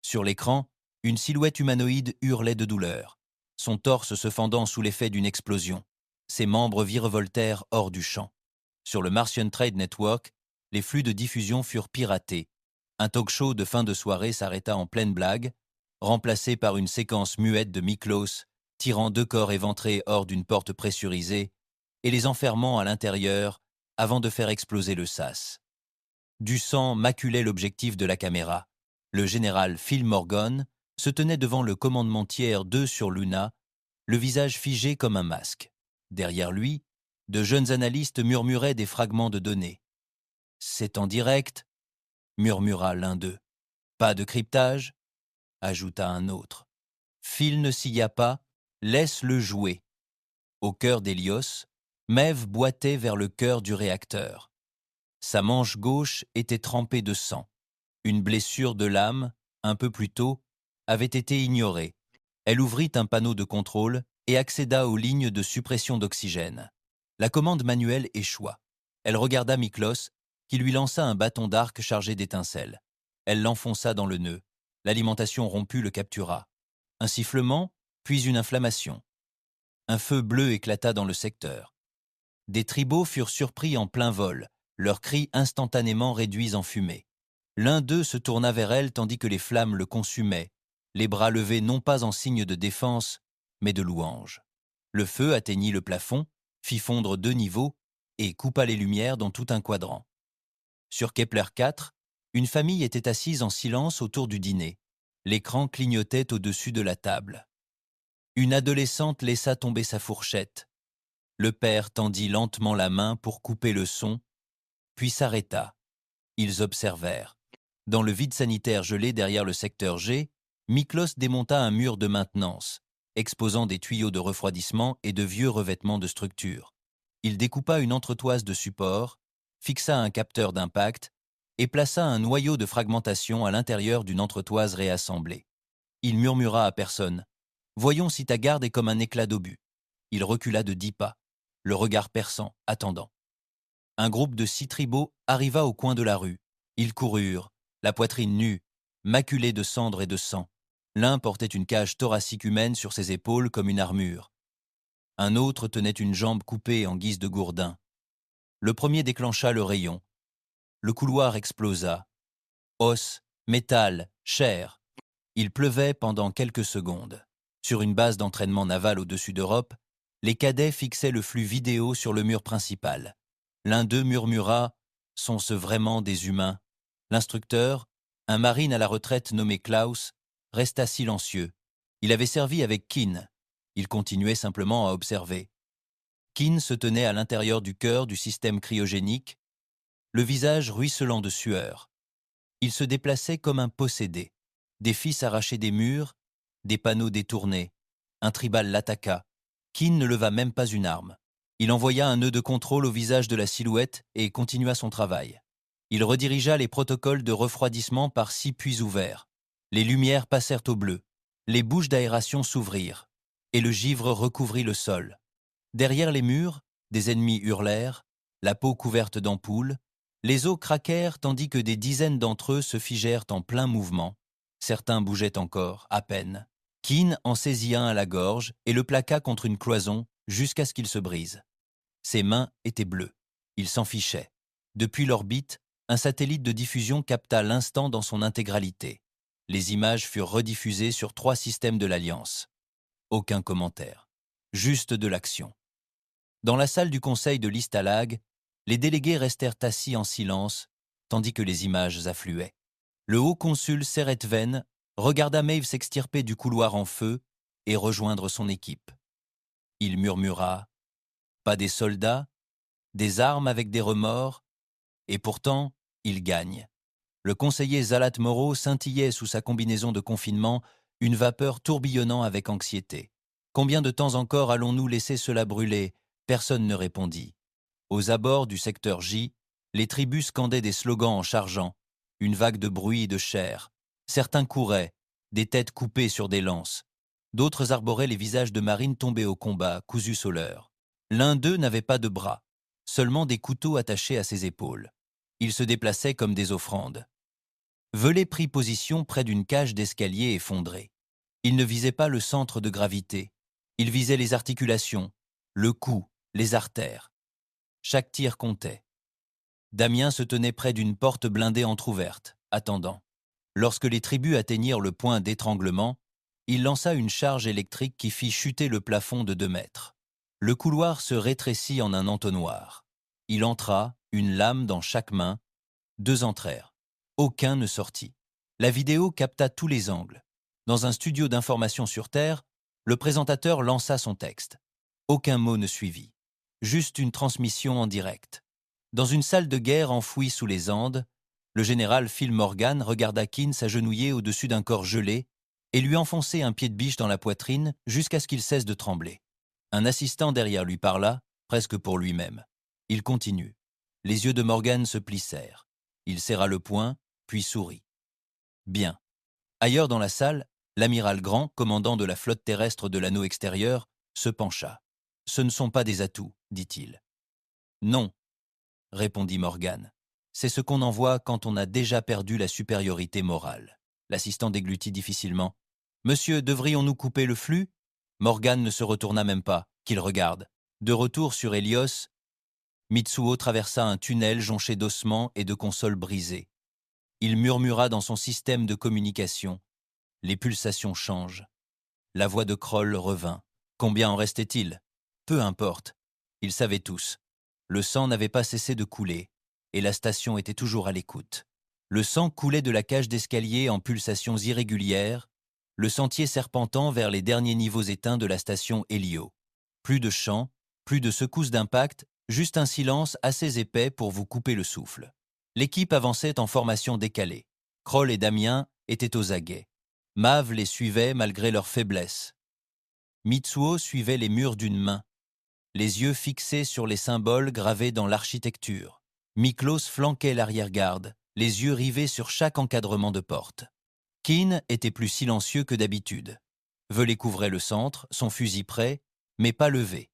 Sur l'écran, une silhouette humanoïde hurlait de douleur, son torse se fendant sous l'effet d'une explosion. Ses membres virevoltèrent hors du champ. Sur le Martian Trade Network, les flux de diffusion furent piratés. Un talk-show de fin de soirée s'arrêta en pleine blague, remplacé par une séquence muette de Miklos tirant 2 corps éventrés hors d'une porte pressurisée et les enfermant à l'intérieur avant de faire exploser le sas. Du sang maculait l'objectif de la caméra. Le général Phil Morgan se tenait devant le commandement tiers 2 sur Luna, le visage figé comme un masque. Derrière lui, de jeunes analystes murmuraient des fragments de données. « C'est en direct », murmura l'un d'eux. « Pas de cryptage », ajouta un autre. Phil ne scia pas, laisse-le jouer. Au cœur d'Hélios, Maeve boitait vers le cœur du réacteur. Sa manche gauche était trempée de sang. Une blessure de lame, un peu plus tôt, avait été ignorée. Elle ouvrit un panneau de contrôle et accéda aux lignes de suppression d'oxygène. La commande manuelle échoua. Elle regarda Miklos, qui lui lança un bâton d'arc chargé d'étincelles. Elle l'enfonça dans le nœud. L'alimentation rompue le captura. Un sifflement, puis une inflammation. Un feu bleu éclata dans le secteur. Des tribots furent surpris en plein vol, leurs cris instantanément réduits en fumée. L'un d'eux se tourna vers elle tandis que les flammes le consumaient, les bras levés non pas en signe de défense, mais de louange. Le feu atteignit le plafond, fit fondre 2 niveaux et coupa les lumières dans tout un quadrant. Sur Kepler 4, une famille était assise en silence autour du dîner. L'écran clignotait au-dessus de la table. Une adolescente laissa tomber sa fourchette. Le père tendit lentement la main pour couper le son, puis s'arrêta. Ils observèrent. Dans le vide sanitaire gelé derrière le secteur G, Miklos démonta un mur de maintenance, exposant des tuyaux de refroidissement et de vieux revêtements de structure. Il découpa une entretoise de support, fixa un capteur d'impact et plaça un noyau de fragmentation à l'intérieur d'une entretoise réassemblée. Il murmura à personne. « Voyons si ta garde est comme un éclat d'obus. » Il recula de 10 pas, le regard perçant, attendant. Un groupe de 6 tribots arriva au coin de la rue. Ils coururent, la poitrine nue, maculée de cendres et de sang. L'un portait une cage thoracique humaine sur ses épaules comme une armure. Un autre tenait une jambe coupée en guise de gourdin. Le premier déclencha le rayon. Le couloir explosa. Os, métal, chair. Il pleuvait pendant quelques secondes. Sur une base d'entraînement naval au-dessus d'Europe, les cadets fixaient le flux vidéo sur le mur principal. L'un d'eux murmura « Sont-ce vraiment des humains ?» L'instructeur, un marine à la retraite nommé Klaus, resta silencieux. Il avait servi avec Keane. Il continuait simplement à observer. Keane se tenait à l'intérieur du cœur du système cryogénique, le visage ruisselant de sueur. Il se déplaçait comme un possédé. Des fils arrachaient des murs, des panneaux détournés. Un tribal l'attaqua. Keane ne leva même pas une arme. Il envoya un nœud de contrôle au visage de la silhouette et continua son travail. Il redirigea les protocoles de refroidissement par 6 puits ouverts. Les lumières passèrent au bleu. Les bouches d'aération s'ouvrirent. Et le givre recouvrit le sol. Derrière les murs, des ennemis hurlèrent, la peau couverte d'ampoules. Les os craquèrent tandis que des dizaines d'entre eux se figèrent en plein mouvement. Certains bougeaient encore, à peine. Keane en saisit un à la gorge et le plaqua contre une cloison jusqu'à ce qu'il se brise. Ses mains étaient bleues. Il s'en fichait. Depuis l'orbite, un satellite de diffusion capta l'instant dans son intégralité. Les images furent rediffusées sur 3 systèmes de l'Alliance. Aucun commentaire. Juste de l'action. Dans la salle du conseil de l'Istalag, les délégués restèrent assis en silence, tandis que les images affluaient. Le haut consul Seretven regarda Maeve s'extirper du couloir en feu et rejoindre son équipe. Il murmura « Pas des soldats, des armes avec des remords, et pourtant, il gagne. » Le conseiller Zalat Moro scintillait sous sa combinaison de confinement, une vapeur tourbillonnant avec anxiété. Combien de temps encore allons-nous laisser cela brûler? Personne ne répondit. Aux abords du secteur J, les tribus scandaient des slogans en chargeant. Une vague de bruit et de chair. Certains couraient, des têtes coupées sur des lances. D'autres arboraient les visages de marines tombés au combat, cousus au leur. L'un d'eux n'avait pas de bras, seulement des couteaux attachés à ses épaules. Ils se déplaçaient comme des offrandes. Velay prit position près d'une cage d'escalier effondrée. Il ne visait pas le centre de gravité. Il visait les articulations, le cou, les artères. Chaque tir comptait. Damien se tenait près d'une porte blindée entr'ouverte, attendant. Lorsque les tribus atteignirent le point d'étranglement, il lança une charge électrique qui fit chuter le plafond de 2 mètres. Le couloir se rétrécit en un entonnoir. Il entra, une lame dans chaque main. 2 entrèrent. Aucun ne sortit. La vidéo capta tous les angles. Dans un studio d'information sur Terre, le présentateur lança son texte. Aucun mot ne suivit. Juste une transmission en direct. Dans une salle de guerre enfouie sous les Andes, le général Phil Morgan regarda Keane s'agenouiller au-dessus d'un corps gelé et lui enfoncer un pied de biche dans la poitrine jusqu'à ce qu'il cesse de trembler. Un assistant derrière lui parla, presque pour lui-même. Il continue. Les yeux de Morgan se plissèrent. Il serra le poing, puis sourit. Bien. Ailleurs dans la salle, l'amiral Grant, commandant de la flotte terrestre de l'anneau extérieur, se pencha. « Ce ne sont pas des atouts, dit-il. »« Non, » répondit Morgan. « C'est ce qu'on envoie quand on a déjà perdu la supériorité morale. » L'assistant déglutit difficilement. « Monsieur, devrions-nous couper le flux ?» Morgan ne se retourna même pas, qu'il regarde. De retour sur Hélios, Mitsuo traversa un tunnel jonché d'ossements et de consoles brisées. Il murmura dans son système de communication. Les pulsations changent. La voix de Kroll revint. Combien en restait-il? Peu importe. Ils savaient tous. Le sang n'avait pas cessé de couler, et la station était toujours à l'écoute. Le sang coulait de la cage d'escalier en pulsations irrégulières, le sentier serpentant vers les derniers niveaux éteints de la station Hélio. Plus de chants, plus de secousses d'impact, juste un silence assez épais pour vous couper le souffle. L'équipe avançait en formation décalée. Kroll et Damien étaient aux aguets. Mav les suivait malgré leur faiblesse. Mitsuo suivait les murs d'une main, les yeux fixés sur les symboles gravés dans l'architecture. Miklos flanquait l'arrière-garde, les yeux rivés sur chaque encadrement de porte. Keane était plus silencieux que d'habitude. Velay couvrait le centre, son fusil prêt, mais pas levé.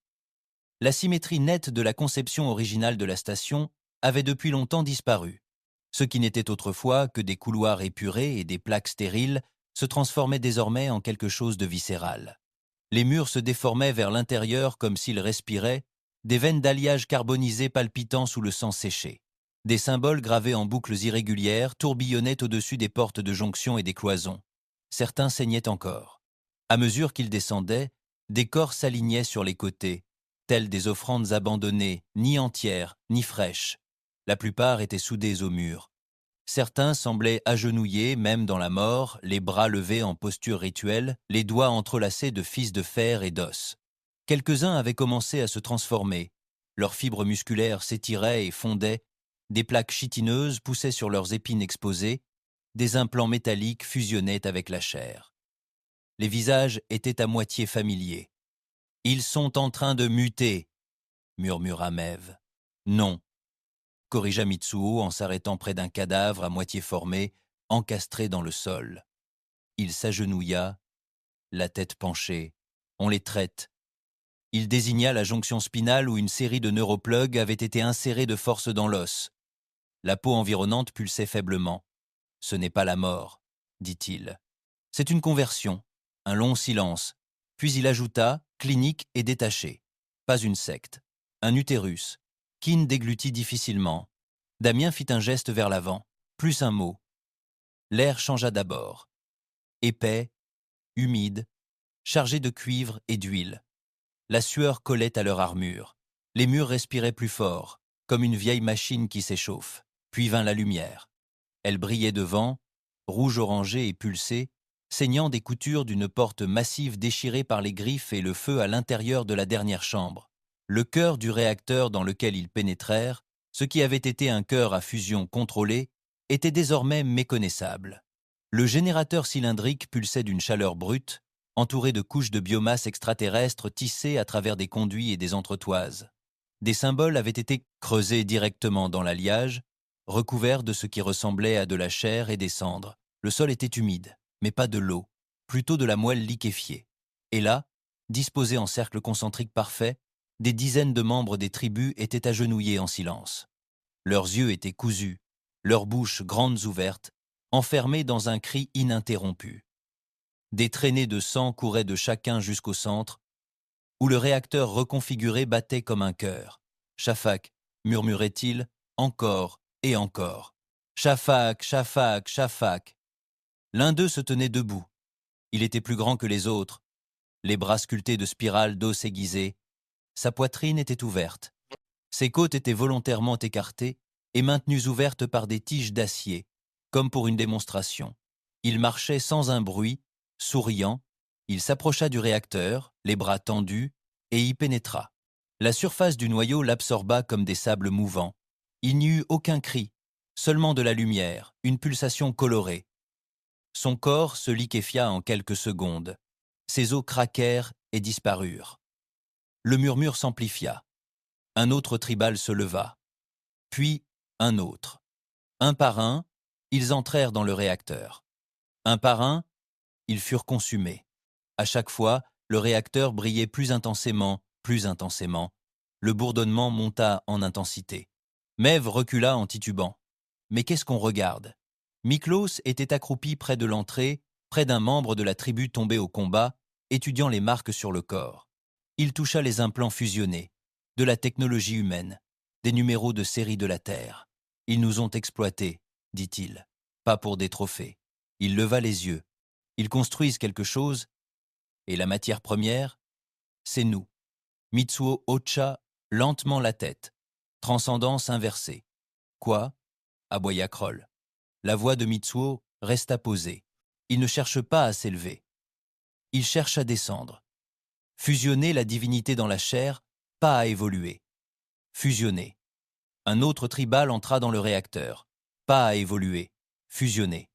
La symétrie nette de la conception originale de la station avait depuis longtemps disparu. Ce qui n'était autrefois que des couloirs épurés et des plaques stériles se transformait désormais en quelque chose de viscéral. Les murs se déformaient vers l'intérieur comme s'ils respiraient, des veines d'alliage carbonisé palpitant sous le sang séché. Des symboles gravés en boucles irrégulières tourbillonnaient au-dessus des portes de jonction et des cloisons. Certains saignaient encore. À mesure qu'ils descendaient, des corps s'alignaient sur les côtés, telles des offrandes abandonnées, ni entières, ni fraîches. La plupart étaient soudés au mur. Certains semblaient agenouillés, même dans la mort, les bras levés en posture rituelle, les doigts entrelacés de fils de fer et d'os. Quelques-uns avaient commencé à se transformer. Leurs fibres musculaires s'étiraient et fondaient, des plaques chitineuses poussaient sur leurs épines exposées, des implants métalliques fusionnaient avec la chair. Les visages étaient à moitié familiers. « Ils sont en train de muter », murmura Maeve. « Non », corrigea Mitsuo en s'arrêtant près d'un cadavre à moitié formé, encastré dans le sol. Il s'agenouilla, la tête penchée. On les traite. Il désigna la jonction spinale où une série de neuroplugs avait été insérés de force dans l'os. La peau environnante pulsait faiblement. « Ce n'est pas la mort, » dit-il. « C'est une conversion. » Un long silence. Puis il ajouta, clinique et détaché. « Pas une secte. Un utérus. » Keane déglutit difficilement. Damien fit un geste vers l'avant, plus un mot. L'air changea d'abord. Épais, humide, chargé de cuivre et d'huile. La sueur collait à leur armure. Les murs respiraient plus fort, comme une vieille machine qui s'échauffe. Puis vint la lumière. Elle brillait devant, rouge orangé et pulsée, saignant des coutures d'une porte massive déchirée par les griffes et le feu à l'intérieur de la dernière chambre. Le cœur du réacteur dans lequel ils pénétrèrent, ce qui avait été un cœur à fusion contrôlée, était désormais méconnaissable. Le générateur cylindrique pulsait d'une chaleur brute, entouré de couches de biomasse extraterrestre tissées à travers des conduits et des entretoises. Des symboles avaient été creusés directement dans l'alliage, recouverts de ce qui ressemblait à de la chair et des cendres. Le sol était humide, mais pas de l'eau, plutôt de la moelle liquéfiée. Et là, disposés en cercle concentrique parfait, des dizaines de membres des tribus étaient agenouillés en silence. Leurs yeux étaient cousus, leurs bouches grandes ouvertes, enfermées dans un cri ininterrompu. Des traînées de sang couraient de chacun jusqu'au centre, où le réacteur reconfiguré battait comme un cœur. « Shafak » murmurait-il, encore et encore. « Shafak, Shafak, Shafak » L'un d'eux se tenait debout. Il était plus grand que les autres, les bras sculptés de spirales d'os aiguisés. Sa poitrine était ouverte. Ses côtes étaient volontairement écartées et maintenues ouvertes par des tiges d'acier, comme pour une démonstration. Il marchait sans un bruit, souriant. Il s'approcha du réacteur, les bras tendus, et y pénétra. La surface du noyau l'absorba comme des sables mouvants. Il n'y eut aucun cri, seulement de la lumière, une pulsation colorée. Son corps se liquéfia en quelques secondes. Ses os craquèrent et disparurent. Le murmure s'amplifia. Un autre tribal se leva. Puis un autre. Un par un, ils entrèrent dans le réacteur. Un par un, ils furent consumés. À chaque fois, le réacteur brillait plus intensément, plus intensément. Le bourdonnement monta en intensité. Maeve recula en titubant. Mais qu'est-ce qu'on regarde? Miklos était accroupi près de l'entrée, près d'un membre de la tribu tombé au combat, étudiant les marques sur le corps. Il toucha les implants fusionnés, de la technologie humaine, des numéros de série de la Terre. Ils nous ont exploités, dit-il, pas pour des trophées. Il leva les yeux. Ils construisent quelque chose, et la matière première, c'est nous. Mitsuo hocha lentement la tête. Transcendance inversée. Quoi? Aboya Kroll. La voix de Mitsuo resta posée. Il ne cherche pas à s'élever. Il cherche à descendre. Fusionner la divinité dans la chair, pas à évoluer. Fusionner. Un autre tribal entra dans le réacteur. Pas à évoluer. Fusionner.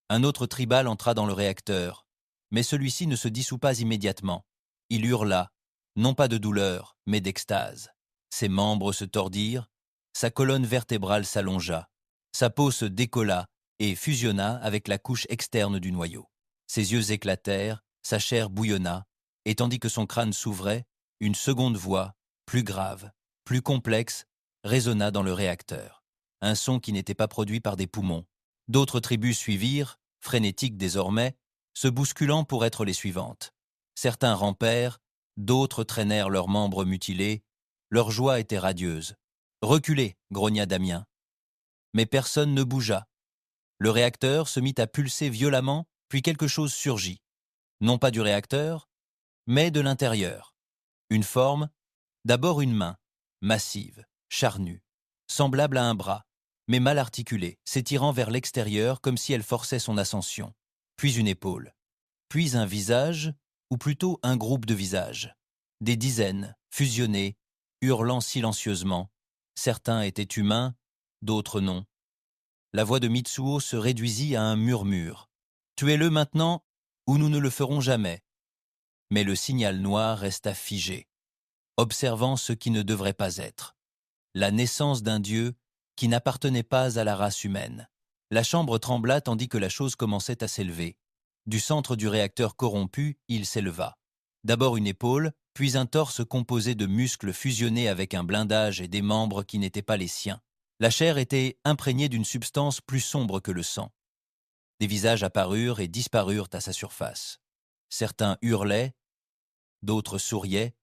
Un autre tribal entra dans le réacteur. Mais celui-ci ne se dissout pas immédiatement. Il hurla, non pas de douleur, mais d'extase. Ses membres se tordirent, sa colonne vertébrale s'allongea, sa peau se décolla et fusionna avec la couche externe du noyau. Ses yeux éclatèrent, sa chair bouillonna, et tandis que son crâne s'ouvrait, une seconde voix, plus grave, plus complexe, résonna dans le réacteur. Un son qui n'était pas produit par des poumons. D'autres tribus suivirent, frénétiques désormais, se bousculant pour être les suivantes. Certains rampèrent, d'autres traînèrent leurs membres mutilés. Leur joie était radieuse. « Reculez !» grogna Damien. Mais personne ne bougea. Le réacteur se mit à pulser violemment, puis quelque chose surgit. Non pas du réacteur, mais de l'intérieur. Une forme, d'abord une main, massive, charnue, semblable à un bras, mais mal articulée, s'étirant vers l'extérieur comme si elle forçait son ascension. Puis une épaule. Puis un visage, ou plutôt un groupe de visages. Des dizaines, fusionnés, hurlant silencieusement. Certains étaient humains, d'autres non. La voix de Mitsuo se réduisit à un murmure. « Tuez-le maintenant, ou nous ne le ferons jamais. » Mais le signal noir resta figé, observant ce qui ne devrait pas être. La naissance d'un dieu qui n'appartenait pas à la race humaine. La chambre trembla tandis que la chose commençait à s'élever. Du centre du réacteur corrompu, il s'éleva. D'abord une épaule, puis un torse composé de muscles fusionnés avec un blindage et des membres qui n'étaient pas les siens. La chair était imprégnée d'une substance plus sombre que le sang. Des visages apparurent et disparurent à sa surface. Certains hurlaient, d'autres souriaient.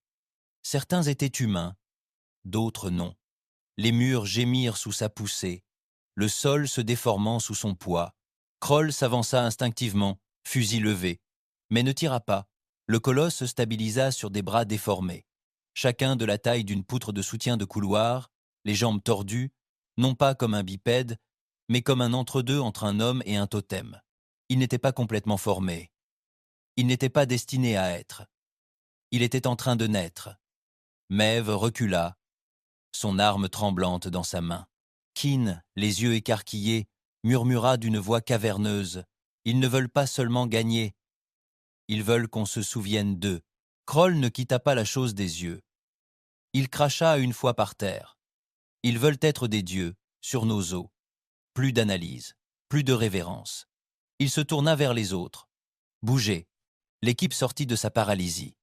Certains étaient humains, d'autres non. Les murs gémirent sous sa poussée, le sol se déformant sous son poids. Kroll s'avança instinctivement, fusil levé, mais ne tira pas. Le colosse se stabilisa sur des bras déformés, chacun de la taille d'une poutre de soutien de couloir, les jambes tordues, non pas comme un bipède, mais comme un entre-deux entre un homme et un totem. Il n'était pas complètement formé. Il n'était pas destiné à être. Il était en train de naître. Maeve recula, son arme tremblante dans sa main. Keen, les yeux écarquillés, murmura d'une voix caverneuse. Ils ne veulent pas seulement gagner. Ils veulent qu'on se souvienne d'eux. Kroll ne quitta pas la chose des yeux. Il cracha une fois par terre. Ils veulent être des dieux, sur nos os. Plus d'analyse, plus de révérence. Il se tourna vers les autres. Bougez. L'équipe sortit de sa paralysie.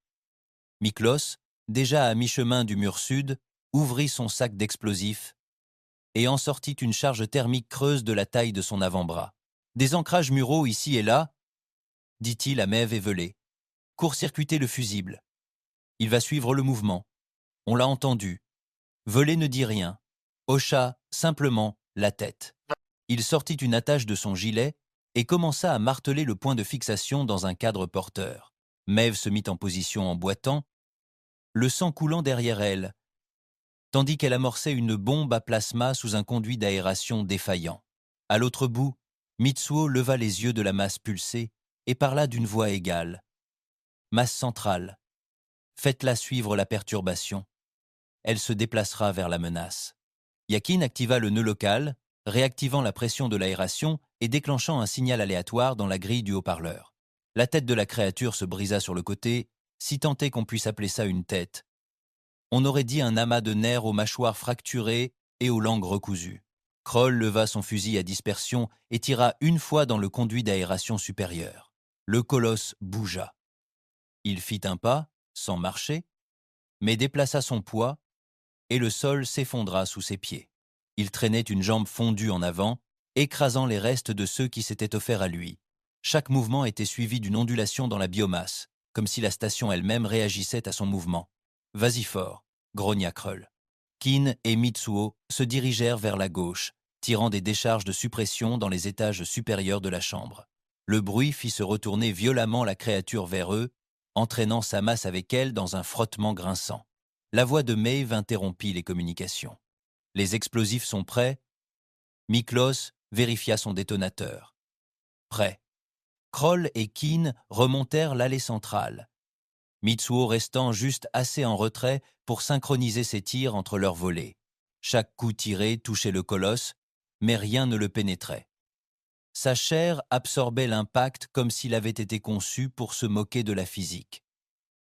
Miklos, déjà à mi-chemin du mur sud, ouvrit son sac d'explosifs et en sortit une charge thermique creuse de la taille de son avant-bras. Des ancrages muraux ici et là, dit-il à Maeve évelée. Court-circuiter le fusible. Il va suivre le mouvement. On l'a entendu. Velay ne dit rien. Hocha simplement la tête. Il sortit une attache de son gilet et commença à marteler le point de fixation dans un cadre porteur. Maeve se mit en position en boitant, le sang coulant derrière elle, tandis qu'elle amorçait une bombe à plasma sous un conduit d'aération défaillant. À l'autre bout, Mitsuo leva les yeux de la masse pulsée et parla d'une voix égale. Masse centrale. Faites-la suivre la perturbation. Elle se déplacera vers la menace. Yakin activa le nœud local, réactivant la pression de l'aération et déclenchant un signal aléatoire dans la grille du haut-parleur. La tête de la créature se brisa sur le côté, si tant est qu'on puisse appeler ça une tête. On aurait dit un amas de nerfs aux mâchoires fracturées et aux langues recousues. Kroll leva son fusil à dispersion et tira une fois dans le conduit d'aération supérieur. Le colosse bougea. Il fit un pas, sans marcher, mais déplaça son poids et le sol s'effondra sous ses pieds. Il traînait une jambe fondue en avant, écrasant les restes de ceux qui s'étaient offerts à lui. Chaque mouvement était suivi d'une ondulation dans la biomasse, comme si la station elle-même réagissait à son mouvement. « Vas-y fort », grogna Kroll. Keen et Mitsuo se dirigèrent vers la gauche, tirant des décharges de suppression dans les étages supérieurs de la chambre. Le bruit fit se retourner violemment la créature vers eux, entraînant sa masse avec elle dans un frottement grinçant. La voix de Maeve interrompit les communications. « Les explosifs sont prêts ?» Miklos vérifia son détonateur. « Prêt. » Kroll et Keen remontèrent l'allée centrale, Mitsuo restant juste assez en retrait pour synchroniser ses tirs entre leurs volets. Chaque coup tiré touchait le colosse, mais rien ne le pénétrait. Sa chair absorbait l'impact comme s'il avait été conçu pour se moquer de la physique.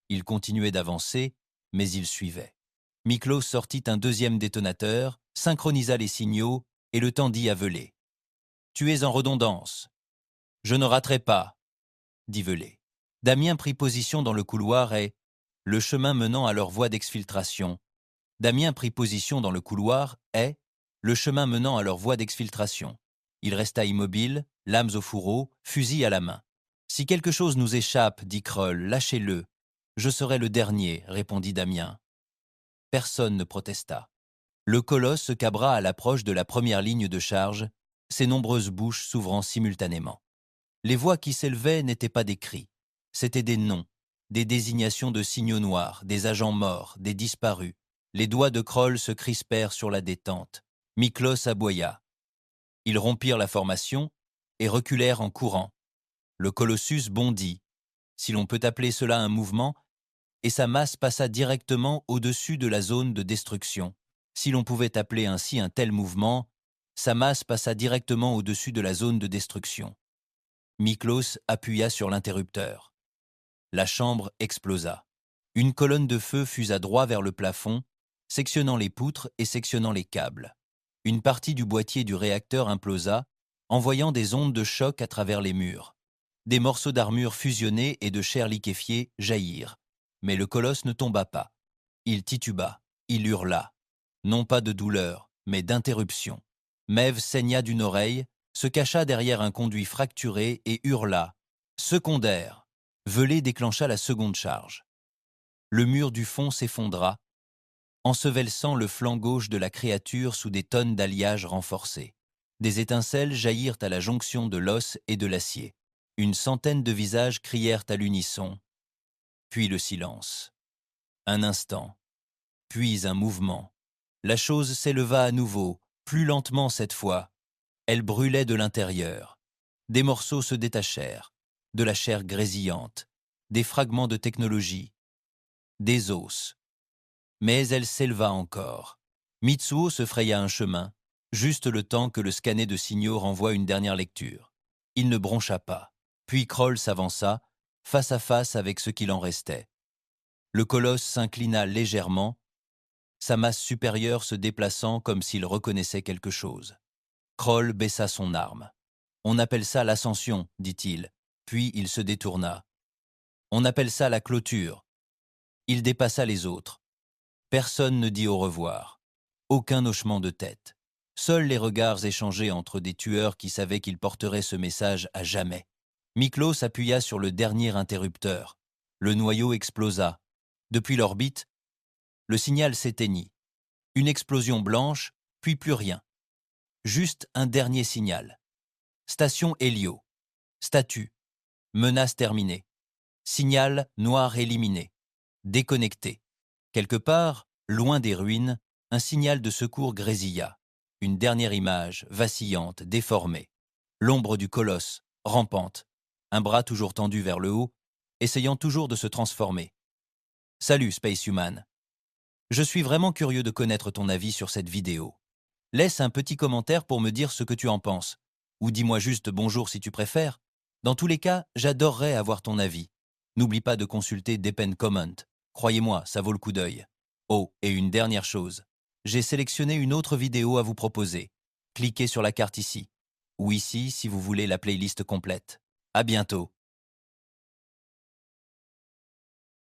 Il continuait d'avancer, mais il suivait. Miklos sortit un deuxième détonateur, synchronisa les signaux et le tendit à Velay. « Tu es en redondance. »« Je ne raterai pas, » dit Velay. Damien prit position dans le couloir et, le chemin menant à leur voie d'exfiltration. Damien prit position dans le couloir et, le chemin menant à leur voie d'exfiltration. Il resta immobile, lames au fourreau, fusil à la main. « Si quelque chose nous échappe, dit Kroll, lâchez-le. Je serai le dernier, répondit Damien. Personne ne protesta. Le colosse se cabra à l'approche de la première ligne de charge, ses nombreuses bouches s'ouvrant simultanément. Les voix qui s'élevaient n'étaient pas des cris, c'étaient des noms, des désignations de signaux noirs, des agents morts, des disparus. Les doigts de Kroll se crispèrent sur la détente. Miklos aboya. Ils rompirent la formation et reculèrent en courant. Le colossus bondit, si l'on peut appeler cela un mouvement, et sa masse passa directement au-dessus de la zone de destruction. Si l'on pouvait appeler ainsi un tel mouvement, sa masse passa directement au-dessus de la zone de destruction. Miklos appuya sur l'interrupteur. La chambre explosa. Une colonne de feu fusa droit vers le plafond, sectionnant les poutres et sectionnant les câbles. Une partie du boîtier du réacteur implosa, envoyant des ondes de choc à travers les murs. Des morceaux d'armure fusionnés et de chair liquéfiée jaillirent. Mais le colosse ne tomba pas. Il tituba, il hurla. Non pas de douleur, mais d'interruption. Maeve saigna d'une oreille, se cacha derrière un conduit fracturé et hurla. Secondaire. Velay déclencha la seconde charge. Le mur du fond s'effondra, ensevelissant le flanc gauche de la créature sous des tonnes d'alliage renforcés. Des étincelles jaillirent à la jonction de l'os et de l'acier. Une centaine de visages crièrent à l'unisson, puis le silence. Un instant, puis un mouvement. La chose s'éleva à nouveau, plus lentement cette fois. Elle brûlait de l'intérieur. Des morceaux se détachèrent, de la chair grésillante, des fragments de technologie, des os. Mais elle s'éleva encore. Mitsuo se fraya un chemin, juste le temps que le scanner de signaux renvoie une dernière lecture. Il ne broncha pas. Puis Kroll s'avança, face à face avec ce qu'il en restait. Le colosse s'inclina légèrement, sa masse supérieure se déplaçant comme s'il reconnaissait quelque chose. Kroll baissa son arme. « On appelle ça l'ascension, dit-il, puis il se détourna. On appelle ça la clôture. » Il dépassa les autres. Personne ne dit au revoir. Aucun hochement de tête. Seuls les regards échangés entre des tueurs qui savaient qu'ils porteraient ce message à jamais. Miklo s'appuya sur le dernier interrupteur. Le noyau explosa. Depuis l'orbite, le signal s'éteignit. Une explosion blanche, puis plus rien. Juste un dernier signal. Station Hélio. Statut. Menace terminée. Signal noir éliminé. Déconnecté. Quelque part, loin des ruines, un signal de secours grésilla. Une dernière image, vacillante, déformée. L'ombre du colosse, rampante. Un bras toujours tendu vers le haut, essayant toujours de se transformer. « Salut, Space Human. Je suis vraiment curieux de connaître ton avis sur cette vidéo. Laisse un petit commentaire pour me dire ce que tu en penses. Ou dis-moi juste bonjour si tu préfères. Dans tous les cas, j'adorerais avoir ton avis. N'oublie pas de consulter Depend Comment. Croyez-moi, ça vaut le coup d'œil. Oh, et une dernière chose. J'ai sélectionné une autre vidéo à vous proposer. Cliquez sur la carte ici. Ou ici si vous voulez la playlist complète. À bientôt.